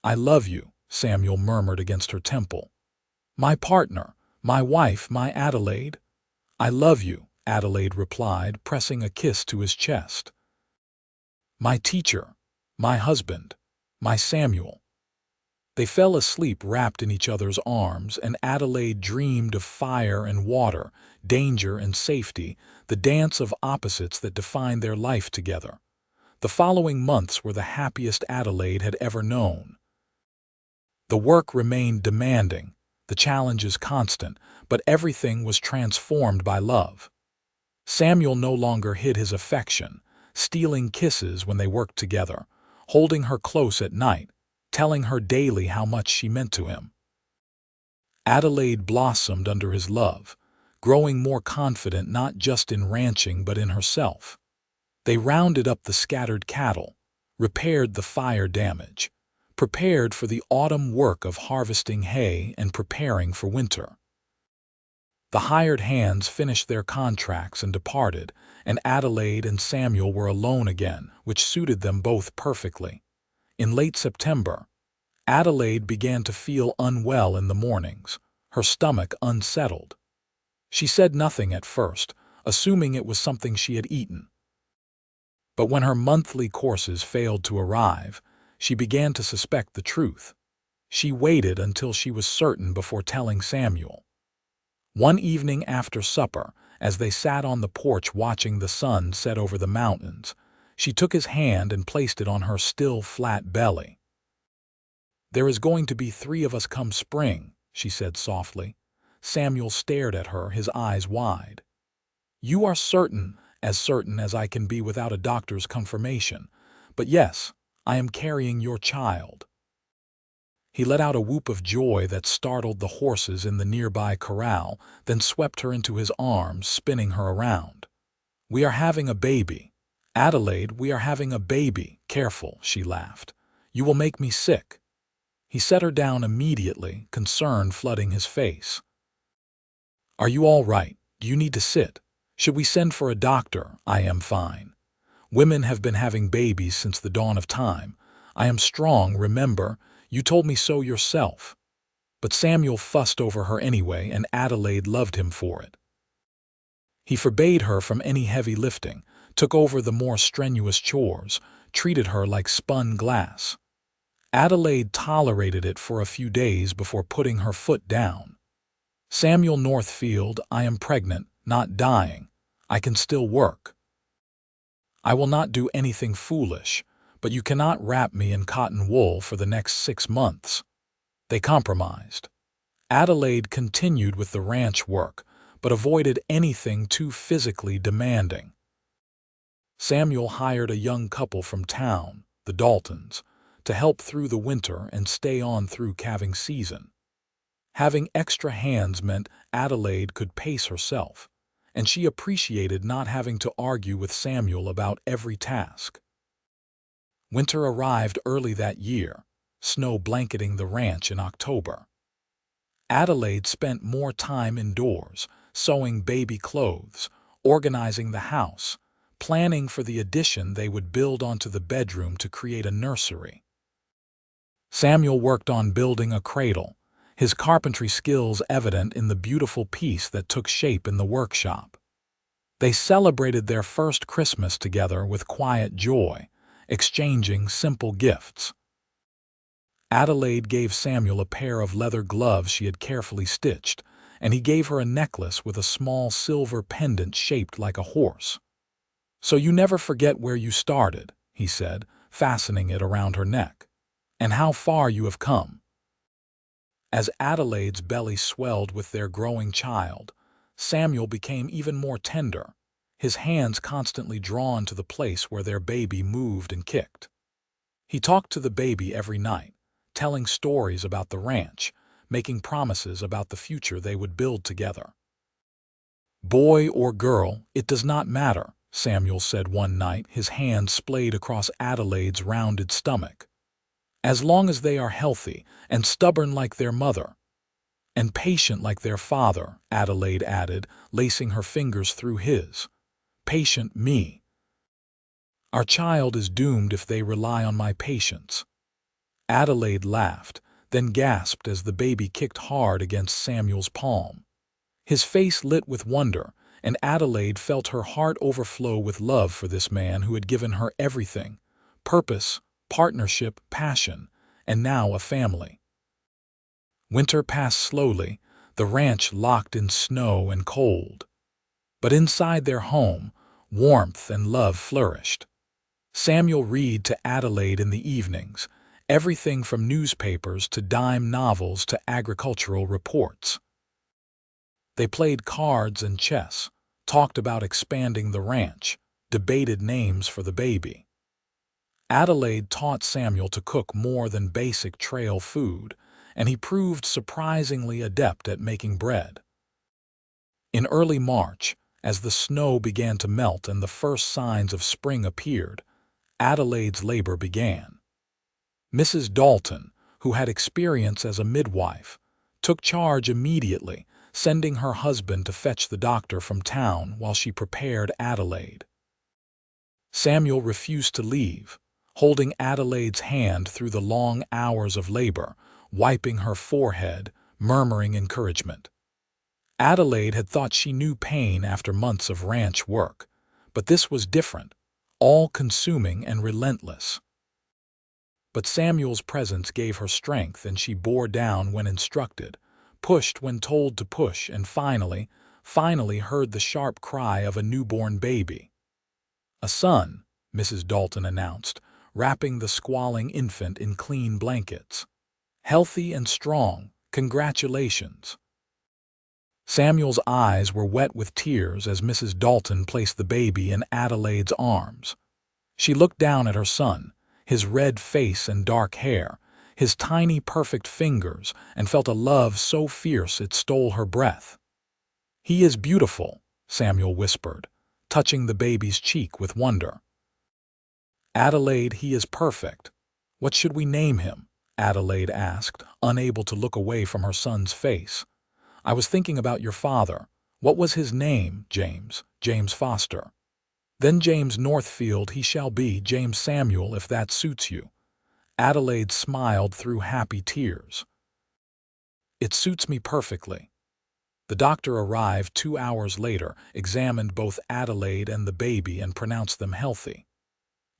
S1: "I love you," Samuel murmured against her temple. "My partner, my wife, my Adelaide." "I love you," Adelaide replied, pressing a kiss to his chest. "My teacher, my husband, my Samuel." They fell asleep wrapped in each other's arms, and Adelaide dreamed of fire and water, danger and safety, the dance of opposites that defined their life together. The following months were the happiest Adelaide had ever known. The work remained demanding, the challenges constant, but everything was transformed by love. Samuel no longer hid his affection, stealing kisses when they worked together, holding her close at night, telling her daily how much she meant to him. Adelaide blossomed under his love, growing more confident not just in ranching but in herself. They rounded up the scattered cattle, repaired the fire damage, prepared for the autumn work of harvesting hay and preparing for winter. The hired hands finished their contracts and departed, and Adelaide and Samuel were alone again, which suited them both perfectly. In late September, Adelaide began to feel unwell in the mornings, her stomach unsettled. She said nothing at first, assuming it was something she had eaten. But when her monthly courses failed to arrive, she began to suspect the truth. She waited until she was certain before telling Samuel. One evening after supper, as they sat on the porch watching the sun set over the mountains, she took his hand and placed it on her still flat belly. "There is going to be 3 of us come spring," she said softly. Samuel stared at her, his eyes wide. "You are certain as I can be without a doctor's confirmation. But yes, I am carrying your child." He let out a whoop of joy that startled the horses in the nearby corral, then swept her into his arms, spinning her around. "We are having a baby. Adelaide, we are having a baby. Careful," she laughed. "You will make me sick." He set her down immediately, concern flooding his face. "Are you all right? Do you need to sit? Should we send for a doctor?" "I am fine. Women have been having babies since the dawn of time. I am strong, remember? You told me so yourself." But Samuel fussed over her anyway, and Adelaide loved him for it. He forbade her from any heavy lifting, took over the more strenuous chores, treated her like spun glass. Adelaide tolerated it for a few days before putting her foot down. "Samuel Northfield, I am pregnant, not dying. I can still work. I will not do anything foolish, but you cannot wrap me in cotton wool for the next 6 months." They compromised. Adelaide continued with the ranch work, but avoided anything too physically demanding. Samuel hired a young couple from town, the Daltons, to help through the winter and stay on through calving season. Having extra hands meant Adelaide could pace herself, and she appreciated not having to argue with Samuel about every task. Winter arrived early that year, snow blanketing the ranch in October. Adelaide spent more time indoors, sewing baby clothes, organizing the house, planning for the addition they would build onto the bedroom to create a nursery. Samuel worked on building a cradle, his carpentry skills evident in the beautiful piece that took shape in the workshop. They celebrated their first Christmas together with quiet joy, exchanging simple gifts. Adelaide gave Samuel a pair of leather gloves she had carefully stitched, and he gave her a necklace with a small silver pendant shaped like a horse. "So you never forget where you started," he said, fastening it around her neck, "and how far you have come." As Adelaide's belly swelled with their growing child, Samuel became even more tender, his hands constantly drawn to the place where their baby moved and kicked. He talked to the baby every night, telling stories about the ranch, making promises about the future they would build together. "Boy or girl, it does not matter," Samuel said one night, his hand splayed across Adelaide's rounded stomach. "As long as they are healthy and stubborn like their mother." "And patient like their father," Adelaide added, lacing her fingers through his. "Patient me. Our child is doomed if they rely on my patience." Adelaide laughed, then gasped as the baby kicked hard against Samuel's palm. His face lit with wonder, and Adelaide felt her heart overflow with love for this man who had given her everything: purpose, partnership, passion, and now a family. Winter passed slowly, the ranch locked in snow and cold. But inside their home, warmth and love flourished. Samuel read to Adelaide in the evenings, everything from newspapers to dime novels to agricultural reports. They played cards and chess, talked about expanding the ranch, debated names for the baby. Adelaide taught Samuel to cook more than basic trail food, and he proved surprisingly adept at making bread. In early March, as the snow began to melt and the first signs of spring appeared, Adelaide's labor began. Mrs. Dalton, who had experience as a midwife, took charge immediately, sending her husband to fetch the doctor from town while she prepared Adelaide. Samuel refused to leave, holding Adelaide's hand through the long hours of labor, wiping her forehead, murmuring encouragement. Adelaide had thought she knew pain after months of ranch work, but this was different, all-consuming and relentless. But Samuel's presence gave her strength, and she bore down when instructed, pushed when told to push, and finally heard the sharp cry of a newborn baby. "A son," Mrs. Dalton announced, wrapping the squalling infant in clean blankets. "Healthy and strong, congratulations." Samuel's eyes were wet with tears as Mrs. Dalton placed the baby in Adelaide's arms. She looked down at her son, his red face and dark hair, his tiny perfect fingers, and felt a love so fierce it stole her breath. "He is beautiful," Samuel whispered, touching the baby's cheek with wonder. "Adelaide, he is perfect. What should we name him?" Adelaide asked, unable to look away from her son's face. "I was thinking about your father. What was his name, James? James Foster." "Then James Northfield he shall be, James Samuel, if that suits you." Adelaide smiled through happy tears. "It suits me perfectly." The doctor arrived 2 hours later, examined both Adelaide and the baby, and pronounced them healthy.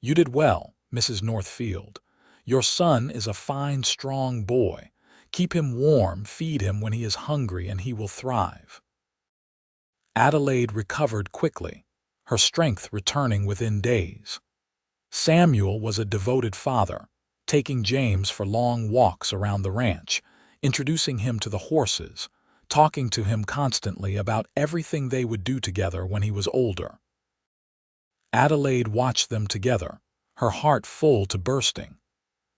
S1: "You did well, Mrs. Northfield. Your son is a fine, strong boy. Keep him warm, feed him when he is hungry, and he will thrive." Adelaide recovered quickly, her strength returning within days. Samuel was a devoted father, taking James for long walks around the ranch, introducing him to the horses, talking to him constantly about everything they would do together when he was older. Adelaide watched them together, her heart full to bursting.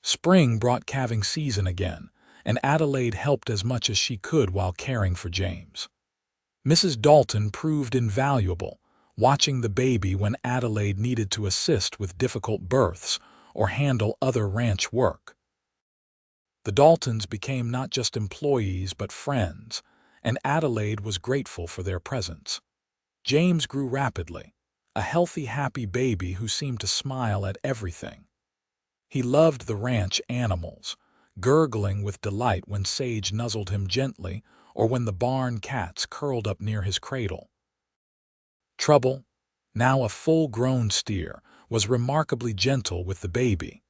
S1: Spring brought calving season again, and Adelaide helped as much as she could while caring for James. Mrs. Dalton proved invaluable, watching the baby when Adelaide needed to assist with difficult births or handle other ranch work. The Daltons became not just employees but friends, and Adelaide was grateful for their presence. James grew rapidly, a healthy, happy baby who seemed to smile at everything. He loved the ranch animals, gurgling with delight when Sage nuzzled him gently or when the barn cats curled up near his cradle. Trouble, now a full-grown steer, was remarkably gentle with the baby,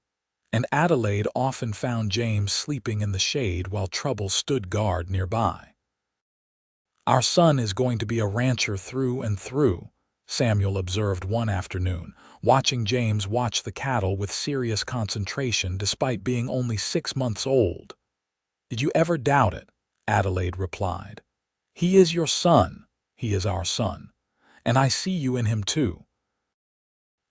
S1: and Adelaide often found James sleeping in the shade while Trouble stood guard nearby. "Our son is going to be a rancher through and through," Samuel observed one afternoon, watching James watch the cattle with serious concentration despite being only 6 months old. "Did you ever doubt it?" Adelaide replied. "He is your son, he is our son, and I see you in him too."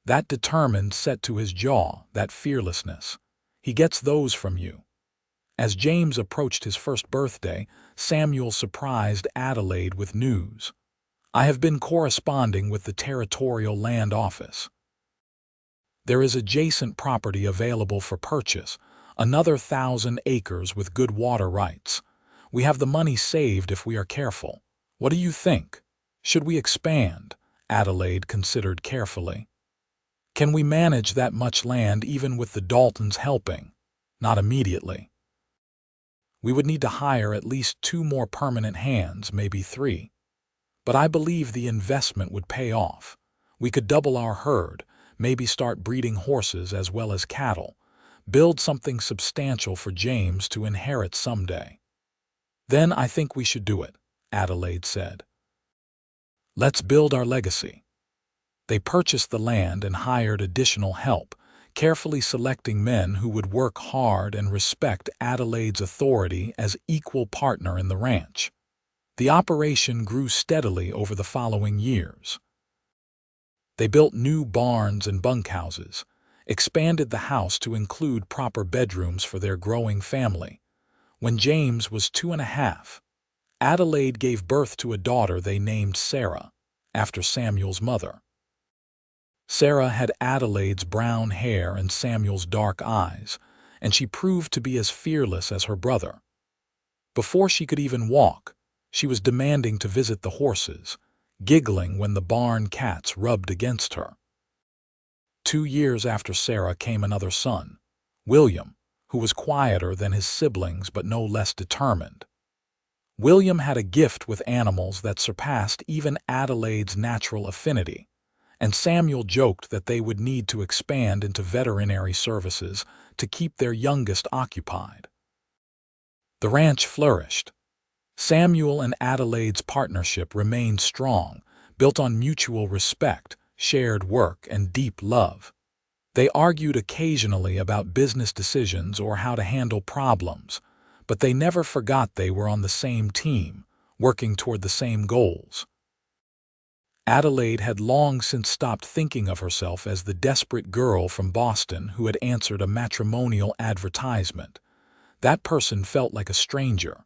S1: That determined set to his jaw, that fearlessness. He gets those from you. As James approached his first birthday, Samuel surprised Adelaide with news. "I have been corresponding with the Territorial Land Office. There is adjacent property available for purchase, another 1,000 acres with good water rights. We have the money saved if we are careful. What do you think? Should we expand?" Adelaide considered carefully. "Can we manage that much land even with the Daltons helping?" "Not immediately. We would need to hire at least 2 more permanent hands, maybe 3. But I believe the investment would pay off. We could double our herd, maybe start breeding horses as well as cattle, build something substantial for James to inherit someday." "Then I think we should do it," Adelaide said. "Let's build our legacy." They purchased the land and hired additional help, carefully selecting men who would work hard and respect Adelaide's authority as equal partner in the ranch. The operation grew steadily over the following years. They built new barns and bunkhouses, expanded the house to include proper bedrooms for their growing family. When James was 2.5, Adelaide gave birth to a daughter they named Sarah, after Samuel's mother. Sarah had Adelaide's brown hair and Samuel's dark eyes, and she proved to be as fearless as her brother. Before she could even walk, she was demanding to visit the horses, giggling when the barn cats rubbed against her. 2 years after Sarah came another son, William, who was quieter than his siblings but no less determined. William had a gift with animals that surpassed even Adelaide's natural affinity, and Samuel joked that they would need to expand into veterinary services to keep their youngest occupied. The ranch flourished. Samuel and Adelaide's partnership remained strong, built on mutual respect, shared work, and deep love. They argued occasionally about business decisions or how to handle problems, but they never forgot they were on the same team, working toward the same goals. Adelaide had long since stopped thinking of herself as the desperate girl from Boston who had answered a matrimonial advertisement. That person felt like a stranger.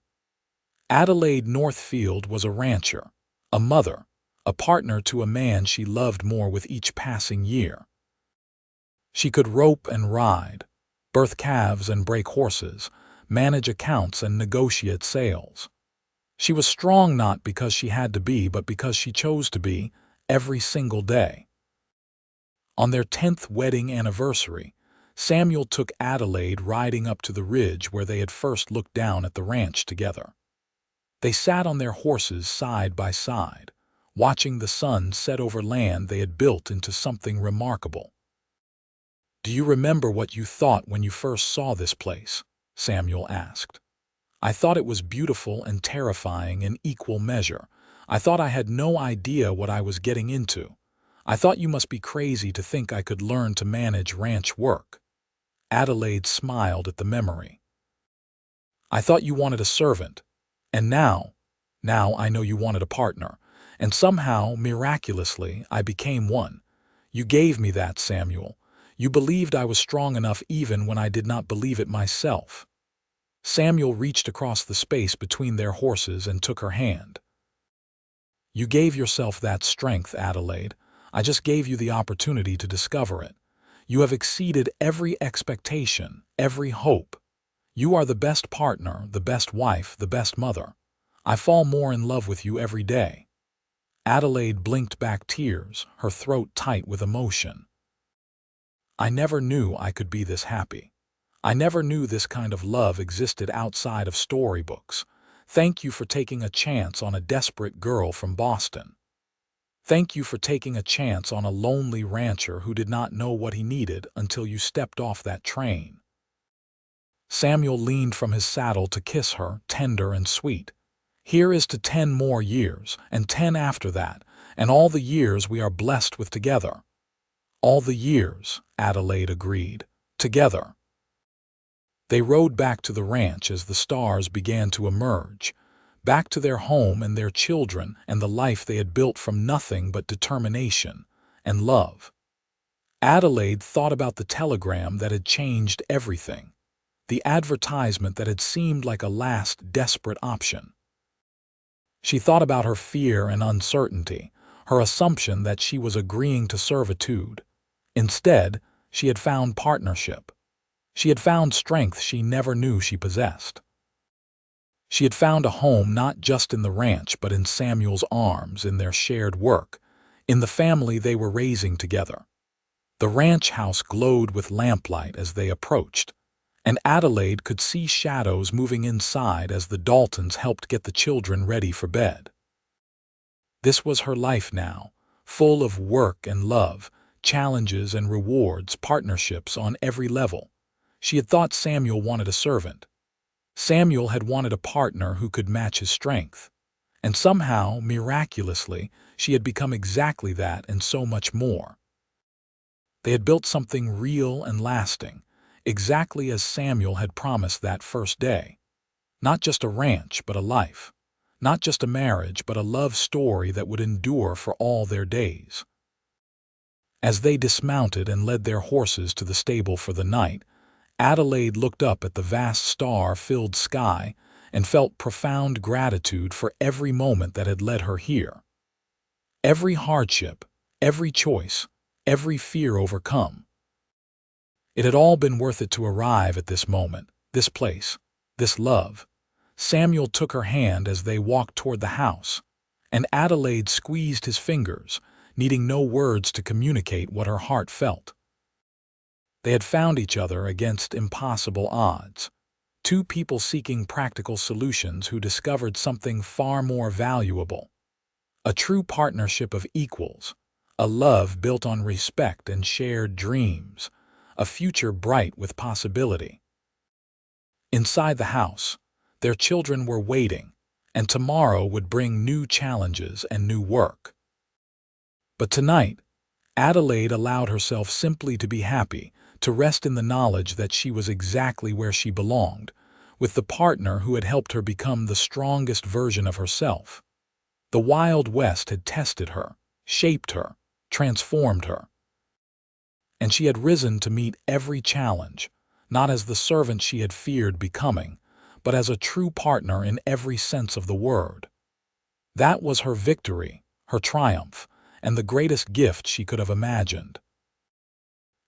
S1: Adelaide Northfield was a rancher, a mother, a partner to a man she loved more with each passing year. She could rope and ride, birth calves and break horses, manage accounts and negotiate sales. She was strong not because she had to be, but because she chose to be, every single day. On their 10th wedding anniversary, Samuel took Adelaide riding up to the ridge where they had first looked down at the ranch together. They sat on their horses side by side, watching the sun set over land they had built into something remarkable. "Do you remember what you thought when you first saw this place?" Samuel asked. "I thought it was beautiful and terrifying in equal measure. I thought I had no idea what I was getting into. I thought you must be crazy to think I could learn to manage ranch work." Adelaide smiled at the memory. "I thought you wanted a servant. And now I know you wanted a partner. And somehow, miraculously, I became one. You gave me that, Samuel. You believed I was strong enough even when I did not believe it myself." Samuel reached across the space between their horses and took her hand. "You gave yourself that strength, Adelaide. I just gave you the opportunity to discover it. You have exceeded every expectation, every hope. You are the best partner, the best wife, the best mother. I fall more in love with you every day." Adelaide blinked back tears, her throat tight with emotion. "I never knew I could be this happy. I never knew this kind of love existed outside of storybooks. Thank you for taking a chance on a desperate girl from Boston. Thank you for taking a chance on a lonely rancher who did not know what he needed until you stepped off that train." Samuel leaned from his saddle to kiss her, tender and sweet. "Here is to 10 more years, and 10 after that, and all the years we are blessed with together." "All the years," Adelaide agreed. "Together." They rode back to the ranch as the stars began to emerge, back to their home and their children and the life they had built from nothing but determination and love. Adelaide thought about the telegram that had changed everything, the advertisement that had seemed like a last desperate option. She thought about her fear and uncertainty, her assumption that she was agreeing to servitude. Instead, she had found partnership. She had found strength she never knew she possessed. She had found a home not just in the ranch but in Samuel's arms, in their shared work, in the family they were raising together. The ranch house glowed with lamplight as they approached, and Adelaide could see shadows moving inside as the Daltons helped get the children ready for bed. This was her life now, full of work and love, challenges and rewards, partnerships on every level. She had thought Samuel wanted a servant. Samuel had wanted a partner who could match his strength. And somehow, miraculously, she had become exactly that and so much more. They had built something real and lasting, exactly as Samuel had promised that first day. Not just a ranch, but a life. Not just a marriage, but a love story that would endure for all their days. As they dismounted and led their horses to the stable for the night, Adelaide looked up at the vast star-filled sky and felt profound gratitude for every moment that had led her here. Every hardship, every choice, every fear overcome. It had all been worth it to arrive at this moment, this place, this love. Samuel took her hand as they walked toward the house, and Adelaide squeezed his fingers, needing no words to communicate what her heart felt. They had found each other against impossible odds, two people seeking practical solutions who discovered something far more valuable. A true partnership of equals, a love built on respect and shared dreams, a future bright with possibility. Inside the house, their children were waiting, and tomorrow would bring new challenges and new work. But tonight, Adelaide allowed herself simply to be happy, to rest in the knowledge that she was exactly where she belonged, with the partner who had helped her become the strongest version of herself. The Wild West had tested her, shaped her, transformed her. And she had risen to meet every challenge, not as the servant she had feared becoming, but as a true partner in every sense of the word. That was her victory, her triumph, and the greatest gift she could have imagined.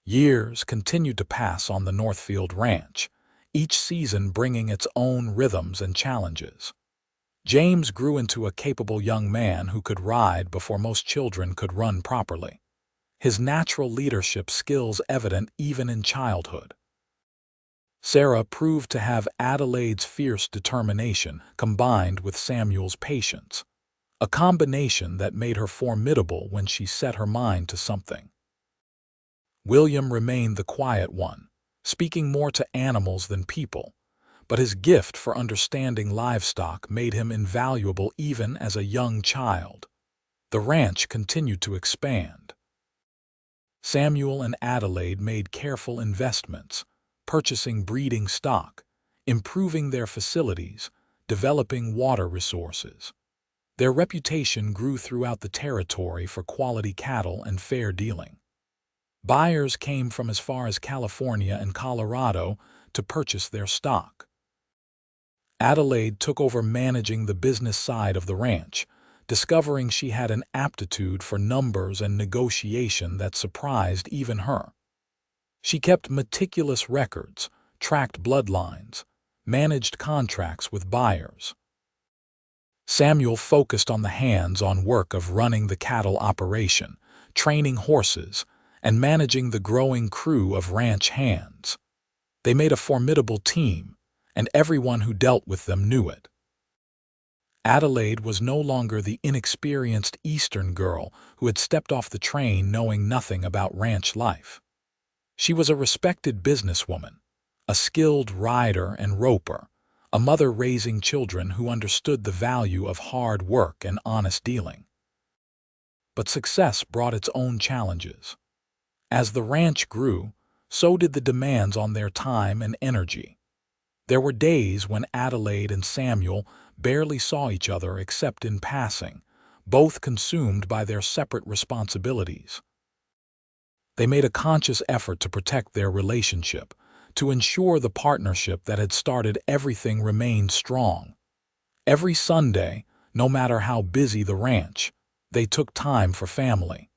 S1: Years continued to pass on the Northfield ranch, each season bringing its own rhythms and challenges. James grew into a capable young man who could ride before most children could run properly, his natural leadership skills evident even in childhood. Sarah proved to have Adelaide's fierce determination combined with Samuel's patience, a combination that made her formidable when she set her mind to something. William remained the quiet one, speaking more to animals than people, but his gift for understanding livestock made him invaluable even as a young child. The ranch continued to expand. Samuel and Adelaide made careful investments, purchasing breeding stock, improving their facilities, developing water resources. Their reputation grew throughout the territory for quality cattle and fair dealing. Buyers came from as far as California and Colorado to purchase their stock. Adelaide took over managing the business side of the ranch, discovering she had an aptitude for numbers and negotiation that surprised even her. She kept meticulous records, tracked bloodlines, managed contracts with buyers. Samuel focused on the hands-on work of running the cattle operation, training horses, and managing the growing crew of ranch hands. They made a formidable team, and everyone who dealt with them knew it. Adelaide was no longer the inexperienced Eastern girl who had stepped off the train knowing nothing about ranch life. She was a respected businesswoman, a skilled rider and roper, a mother raising children who understood the value of hard work and honest dealing. But success brought its own challenges. As the ranch grew, so did the demands on their time and energy. There were days when Adelaide and Samuel barely saw each other except in passing, both consumed by their separate responsibilities. They made a conscious effort to protect their relationship, to ensure the partnership that had started everything remained strong. Every Sunday, no matter how busy the ranch, they took time for family.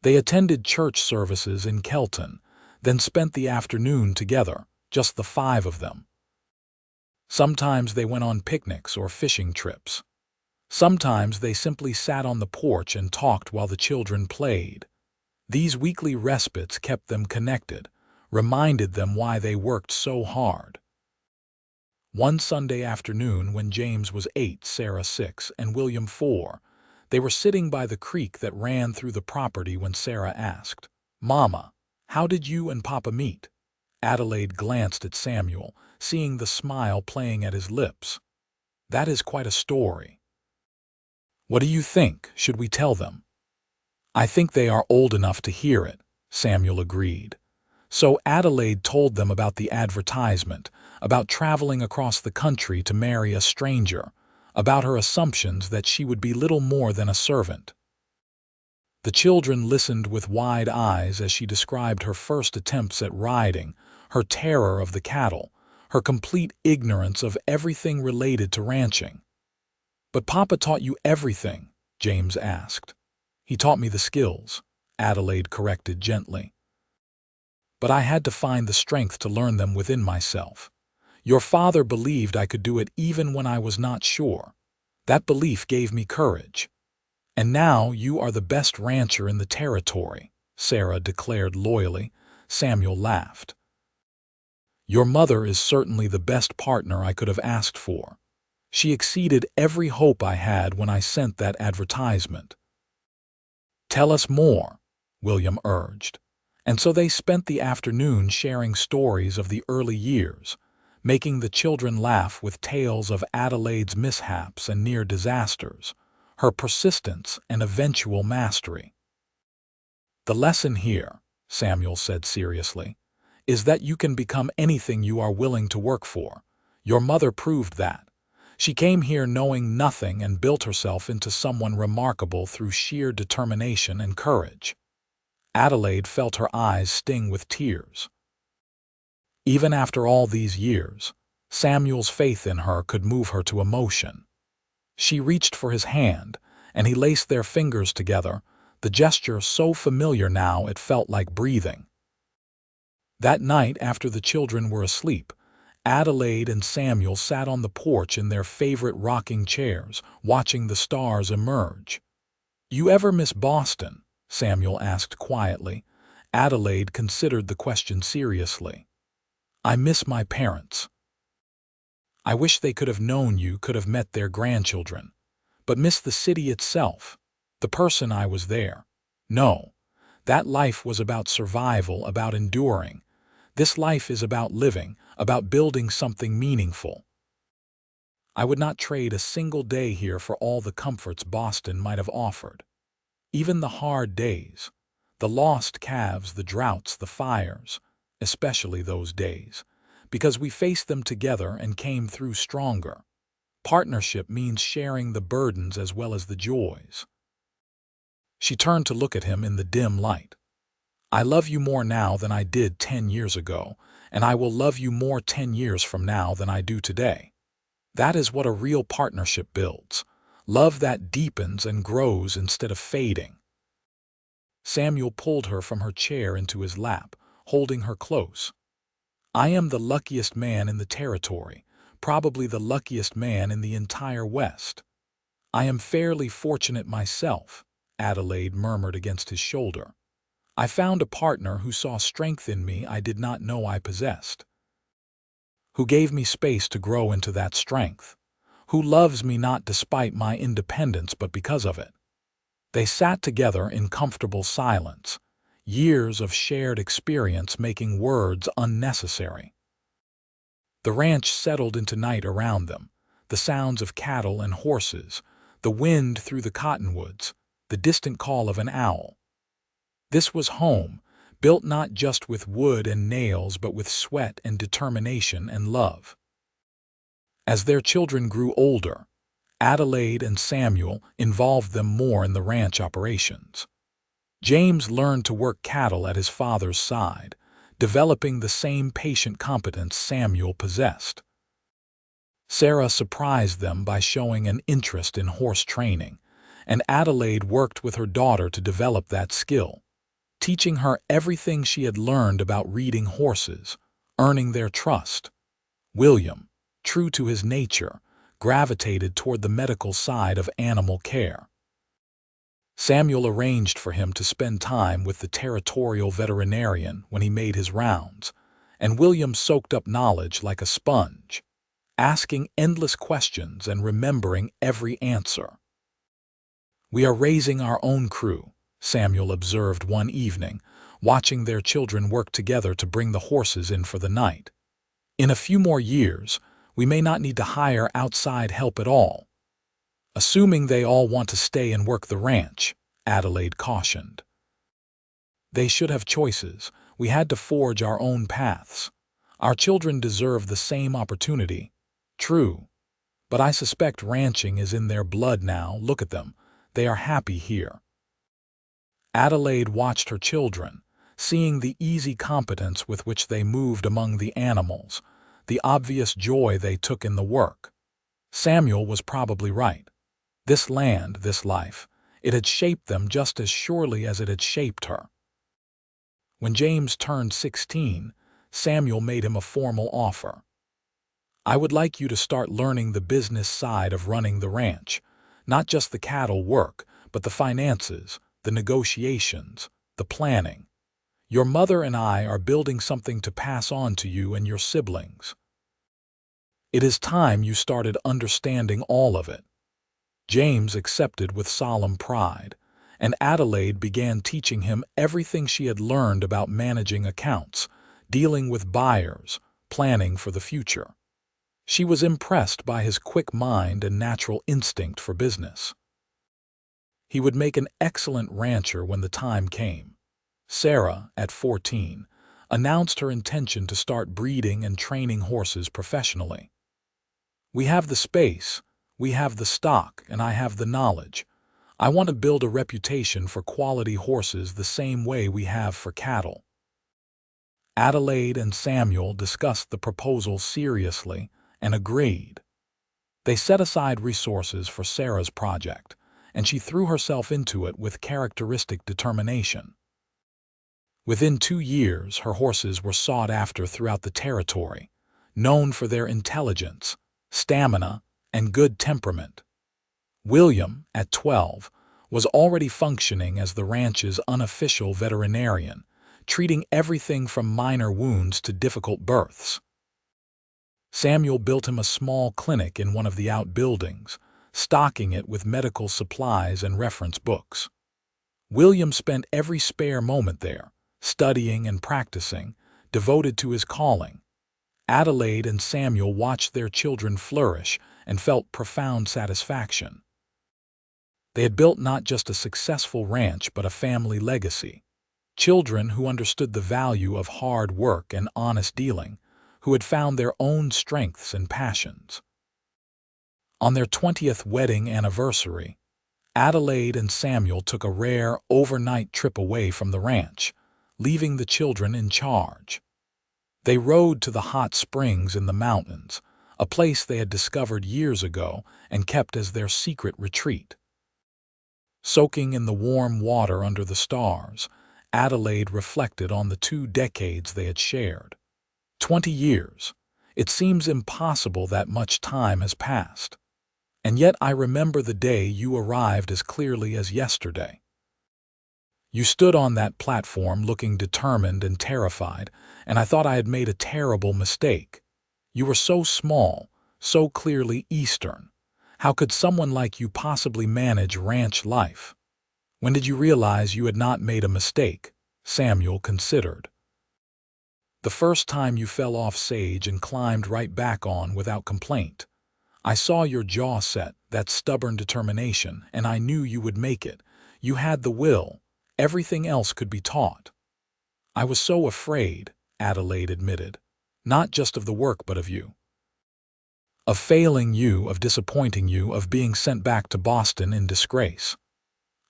S1: They attended church services in Kelton, then spent the afternoon together, just the five of them. Sometimes they went on picnics or fishing trips. Sometimes they simply sat on the porch and talked while the children played. These weekly respites kept them connected, reminded them why they worked so hard. One Sunday afternoon when James was 8, Sarah 6, and William 4, they were sitting by the creek that ran through the property when Sarah asked, "Mama, how did you and Papa meet?" Adelaide glanced at Samuel, seeing the smile playing at his lips. "That is quite a story." "What do you think? Should we tell them?" "I think they are old enough to hear it," Samuel agreed. So Adelaide told them about the advertisement, about traveling across the country to marry a stranger, about her assumptions that she would be little more than a servant. The children listened with wide eyes as she described her first attempts at riding, her terror of the cattle, her complete ignorance of everything related to ranching. "But Papa taught you everything," James asked. "He taught me the skills," Adelaide corrected gently. "But I had to find the strength to learn them within myself. Your father believed I could do it even when I was not sure. That belief gave me courage. And now you are the best rancher in the territory," Sarah declared loyally. Samuel laughed. "Your mother is certainly the best partner I could have asked for. She exceeded every hope I had when I sent that advertisement." "Tell us more," William urged. And so they spent the afternoon sharing stories of the early years, making the children laugh with tales of Adelaide's mishaps and near disasters, her persistence and eventual mastery. "The lesson here," Samuel said seriously, "is that you can become anything you are willing to work for. Your mother proved that. She came here knowing nothing and built herself into someone remarkable through sheer determination and courage." Adelaide felt her eyes sting with tears. Even after all these years, Samuel's faith in her could move her to emotion. She reached for his hand, and he laced their fingers together, the gesture so familiar now it felt like breathing. That night, after the children were asleep, Adelaide and Samuel sat on the porch in their favorite rocking chairs, watching the stars emerge. "You ever miss Boston?" Samuel asked quietly. Adelaide considered the question seriously. "I miss my parents. I wish they could have known you, could have met their grandchildren. But miss the city itself, the person I was there. No, that life was about survival, about enduring. This life is about living, about building something meaningful. I would not trade a single day here for all the comforts Boston might have offered. Even the hard days, the lost calves, the droughts, the fires, especially those days, because we faced them together and came through stronger. Partnership means sharing the burdens as well as the joys." She turned to look at him in the dim light. "I love you more now than I did 10 years ago, and I will love you more 10 years from now than I do today. That is what a real partnership builds. Love that deepens and grows instead of fading." Samuel pulled her from her chair into his lap, holding her close. "I am the luckiest man in the territory, probably the luckiest man in the entire West. I am fairly fortunate myself," Adelaide murmured against his shoulder. "I found a partner who saw strength in me I did not know I possessed, who gave me space to grow into that strength, who loves me not despite my independence but because of it." They sat together in comfortable silence, years of shared experience making words unnecessary. The ranch settled into night around them, the sounds of cattle and horses, the wind through the cottonwoods, the distant call of an owl. This was home, built not just with wood and nails but with sweat and determination and love. As their children grew older, Adelaide and Samuel involved them more in the ranch operations. James learned to work cattle at his father's side, developing the same patient competence Samuel possessed. Sarah surprised them by showing an interest in horse training, and Adelaide worked with her daughter to develop that skill, teaching her everything she had learned about reading horses, earning their trust. William, true to his nature, gravitated toward the medical side of animal care. Samuel arranged for him to spend time with the territorial veterinarian when he made his rounds, and William soaked up knowledge like a sponge, asking endless questions and remembering every answer. "We are raising our own crew," Samuel observed one evening, watching their children work together to bring the horses in for the night. "In a few more years, we may not need to hire outside help at all." "Assuming they all want to stay and work the ranch," Adelaide cautioned. "They should have choices. We had to forge our own paths. Our children deserve the same opportunity." "True. But I suspect ranching is in their blood now. Look at them. They are happy here." Adelaide watched her children, seeing the easy competence with which they moved among the animals, the obvious joy they took in the work. Samuel was probably right. This land, this life, it had shaped them just as surely as it had shaped her. When James turned 16, Samuel made him a formal offer. "I would like you to start learning the business side of running the ranch, not just the cattle work, but the finances, the negotiations, the planning. Your mother and I are building something to pass on to you and your siblings. It is time you started understanding all of it." James accepted with solemn pride, and Adelaide began teaching him everything she had learned about managing accounts, dealing with buyers, planning for the future. She was impressed by his quick mind and natural instinct for business. He would make an excellent rancher when the time came. Sarah, at 14, announced her intention to start breeding and training horses professionally. "We have the space, we have the stock, and I have the knowledge. I want to build a reputation for quality horses the same way we have for cattle." Adelaide and Samuel discussed the proposal seriously and agreed. They set aside resources for Sarah's project, and she threw herself into it with characteristic determination. Within 2 years, her horses were sought after throughout the territory, known for their intelligence, stamina, and good temperament. William, at 12, was already functioning as the ranch's unofficial veterinarian, treating everything from minor wounds to difficult births. Samuel built him a small clinic in one of the outbuildings, stocking it with medical supplies and reference books. William spent every spare moment there, studying and practicing, devoted to his calling. Adelaide and Samuel watched their children flourish and felt profound satisfaction. They had built not just a successful ranch but a family legacy. Children who understood the value of hard work and honest dealing, who had found their own strengths and passions. On their 20th wedding anniversary, Adelaide and Samuel took a rare overnight trip away from the ranch, leaving the children in charge. They rode to the hot springs in the mountains, a place they had discovered years ago and kept as their secret retreat. Soaking in the warm water under the stars, Adelaide reflected on the 2 decades they had shared. 20 years. It seems impossible that much time has passed. And yet I remember the day you arrived as clearly as yesterday. You stood on that platform looking determined and terrified, and I thought I had made a terrible mistake. You were so small, so clearly Eastern. How could someone like you possibly manage ranch life? When did you realize you had not made a mistake? Samuel considered. The first time you fell off sage and climbed right back on without complaint. I saw your jaw set, that stubborn determination, and I knew you would make it. You had the will. Everything else could be taught. I was so afraid, Adelaide admitted, not just of the work but of you. Of failing you, of disappointing you, of being sent back to Boston in disgrace.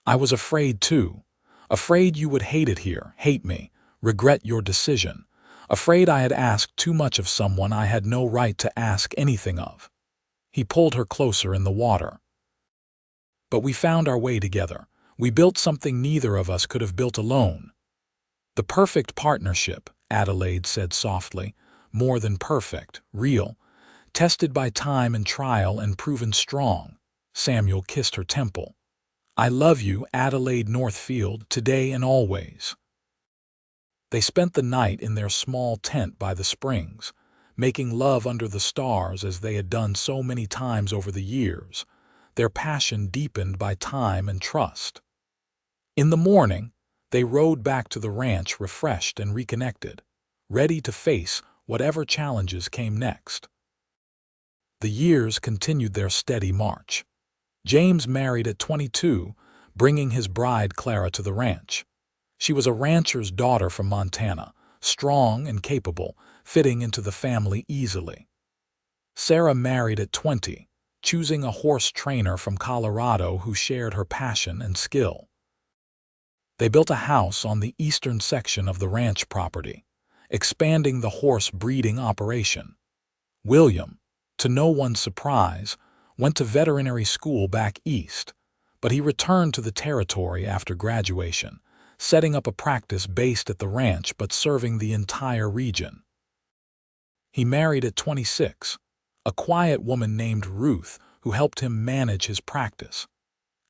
S1: I was afraid too. Afraid you would hate it here, hate me, regret your decision. Afraid I had asked too much of someone I had no right to ask anything of. He pulled her closer in the water. But we found our way together. We built something neither of us could have built alone. The perfect partnership, Adelaide said softly, more than perfect, real, tested by time and trial and proven strong. Samuel kissed her temple. I love you, Adelaide Northfield, today and always. They spent the night in their small tent by the springs, making love under the stars as they had done so many times over the years, their passion deepened by time and trust. In the morning, they rode back to the ranch refreshed and reconnected, ready to face whatever challenges came next. The years continued their steady march. James married at 22, bringing his bride Clara to the ranch. She was a rancher's daughter from Montana, strong and capable, fitting into the family easily. Sarah married at 20, choosing a horse trainer from Colorado who shared her passion and skill. They built a house on the eastern section of the ranch property, expanding the horse breeding operation. William, to no one's surprise, went to veterinary school back east, but he returned to the territory after graduation, setting up a practice based at the ranch but serving the entire region. He married at 26, a quiet woman named Ruth who helped him manage his practice.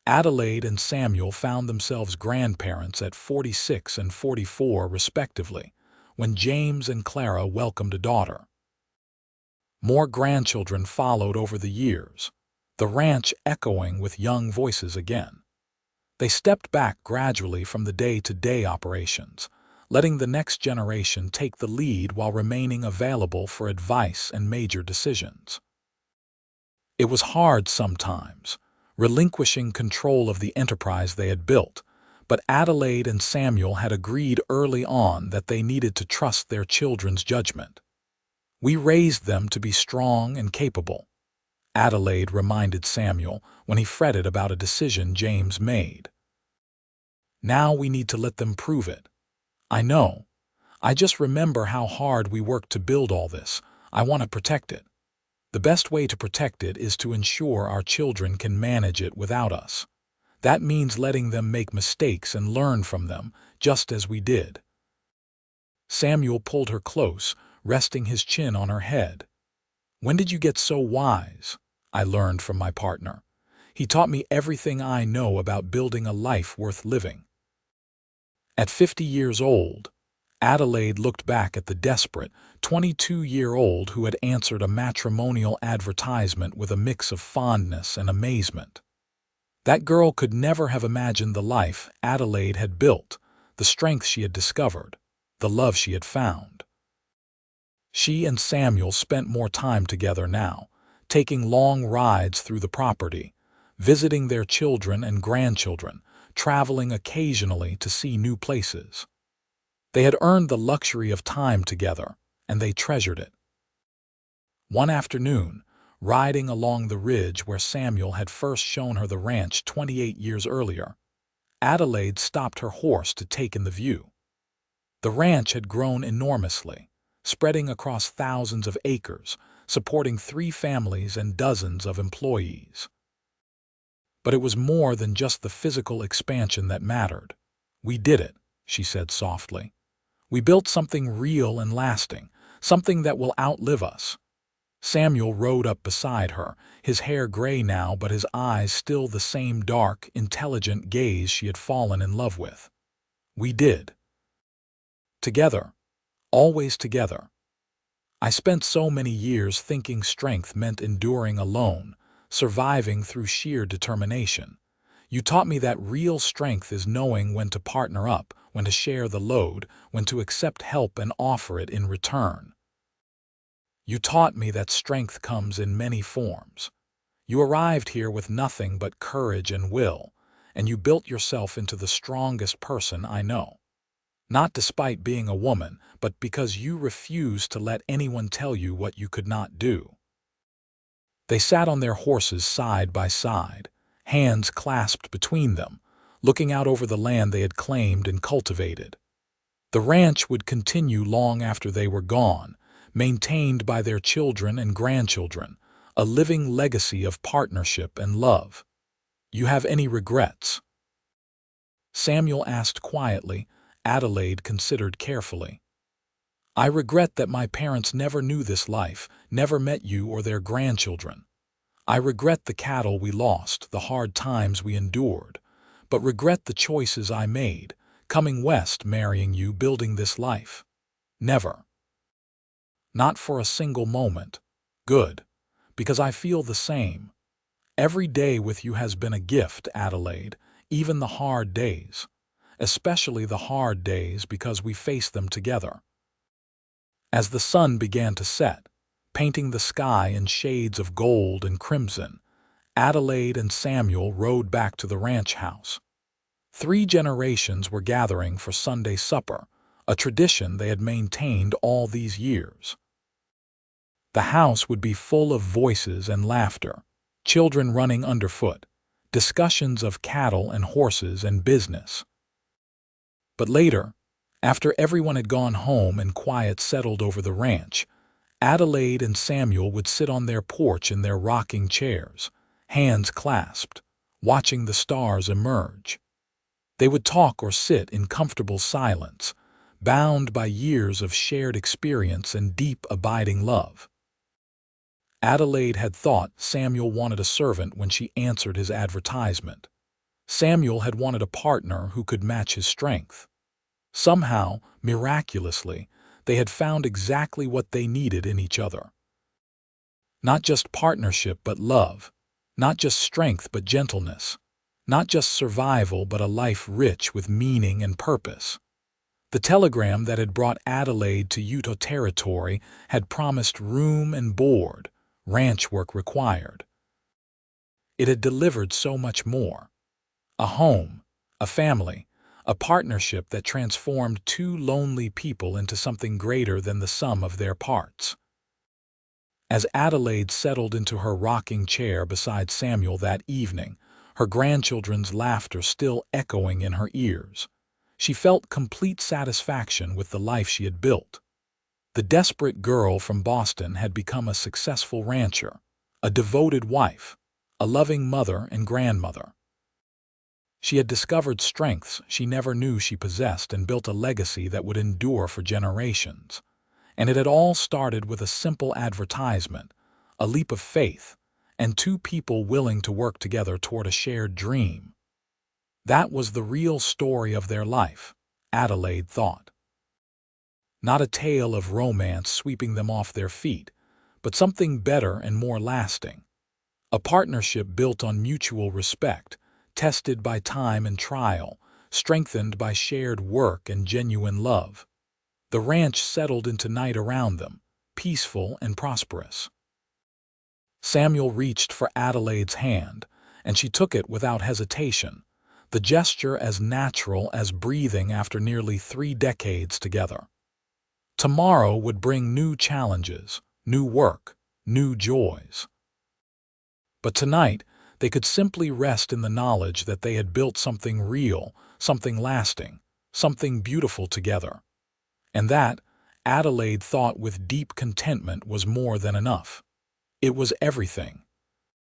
S1: Adelaide and Samuel found themselves grandparents at 46 and 44 respectively, when James and Clara welcomed a daughter. More grandchildren followed over the years, the ranch echoing with young voices again. They stepped back gradually from the day-to-day operations, letting the next generation take the lead while remaining available for advice and major decisions. It was hard sometimes, relinquishing control of the enterprise they had built, but Adelaide and Samuel had agreed early on that they needed to trust their children's judgment. "We raised them to be strong and capable," Adelaide reminded Samuel when he fretted about a decision James made. "Now we need to let them prove it. I know. I just remember how hard we worked to build all this. I want to protect it. The best way to protect it is to ensure our children can manage it without us. That means letting them make mistakes and learn from them, just as we did." Samuel pulled her close, resting his chin on her head. "When did you get so wise?" I learned from my partner. "He taught me everything I know about building a life worth living." At 50 years old, Adelaide looked back at the desperate 22-year-old who had answered a matrimonial advertisement with a mix of fondness and amazement. That girl could never have imagined the life Adelaide had built, the strength she had discovered, the love she had found. She and Samuel spent more time together now, taking long rides through the property, visiting their children and grandchildren, traveling occasionally to see new places. They had earned the luxury of time together, and they treasured it. One afternoon, riding along the ridge where Samuel had first shown her the ranch 28 years earlier, Adelaide stopped her horse to take in the view. The ranch had grown enormously, spreading across thousands of acres, supporting 3 families and dozens of employees. But it was more than just the physical expansion that mattered. "We did it," she said softly. "We built something real and lasting, something that will outlive us." Samuel rode up beside her, his hair gray now but his eyes still the same dark, intelligent gaze she had fallen in love with. "We did. Together. Always together. I spent so many years thinking strength meant enduring alone, surviving through sheer determination. You taught me that real strength is knowing when to partner up, when to share the load, when to accept help and offer it in return. You taught me that strength comes in many forms. You arrived here with nothing but courage and will, and you built yourself into the strongest person I know. Not despite being a woman, but because you refused to let anyone tell you what you could not do." They sat on their horses side by side, hands clasped between them, looking out over the land they had claimed and cultivated. The ranch would continue long after they were gone, maintained by their children and grandchildren, a living legacy of partnership and love. "You have any regrets?" Samuel asked quietly. Adelaide considered carefully. "I regret that my parents never knew this life, never met you or their grandchildren. I regret the cattle we lost, the hard times we endured, but regret the choices I made, coming west, marrying you, building this life. Never. Not for a single moment. Good, because I feel the same. Every day with you has been a gift, Adelaide, even the hard days. Especially the hard days because we face them together." As the sun began to set, painting the sky in shades of gold and crimson, Adelaide and Samuel rode back to the ranch house. 3 generations were gathering for Sunday supper, a tradition they had maintained all these years. The house would be full of voices and laughter, children running underfoot, discussions of cattle and horses and business. But later, after everyone had gone home and quiet settled over the ranch, Adelaide and Samuel would sit on their porch in their rocking chairs, hands clasped, watching the stars emerge. They would talk or sit in comfortable silence, bound by years of shared experience and deep, abiding love. Adelaide had thought Samuel wanted a servant when she answered his advertisement. Samuel had wanted a partner who could match his strength. Somehow, miraculously, they had found exactly what they needed in each other. Not just partnership but love, not just strength but gentleness, not just survival but a life rich with meaning and purpose. The telegram that had brought Adelaide to Utah Territory had promised room and board, ranch work required. It had delivered so much more. A home, a family, a partnership that transformed two lonely people into something greater than the sum of their parts. As Adelaide settled into her rocking chair beside Samuel that evening, her grandchildren's laughter still echoing in her ears, she felt complete satisfaction with the life she had built. The desperate girl from Boston had become a successful rancher, a devoted wife, a loving mother and grandmother. She had discovered strengths she never knew she possessed and built a legacy that would endure for generations. And it had all started with a simple advertisement, a leap of faith, and two people willing to work together toward a shared dream. That was the real story of their life, Adelaide thought. Not a tale of romance sweeping them off their feet, but something better and more lasting. A partnership built on mutual respect, tested by time and trial, strengthened by shared work and genuine love. The ranch settled into night around them, peaceful and prosperous. Samuel reached for Adelaide's hand, and she took it without hesitation, the gesture as natural as breathing after nearly 3 decades together. Tomorrow would bring new challenges, new work, new joys. But tonight, they could simply rest in the knowledge that they had built something real, something lasting, something beautiful together. And that, Adelaide thought with deep contentment, was more than enough. It was everything.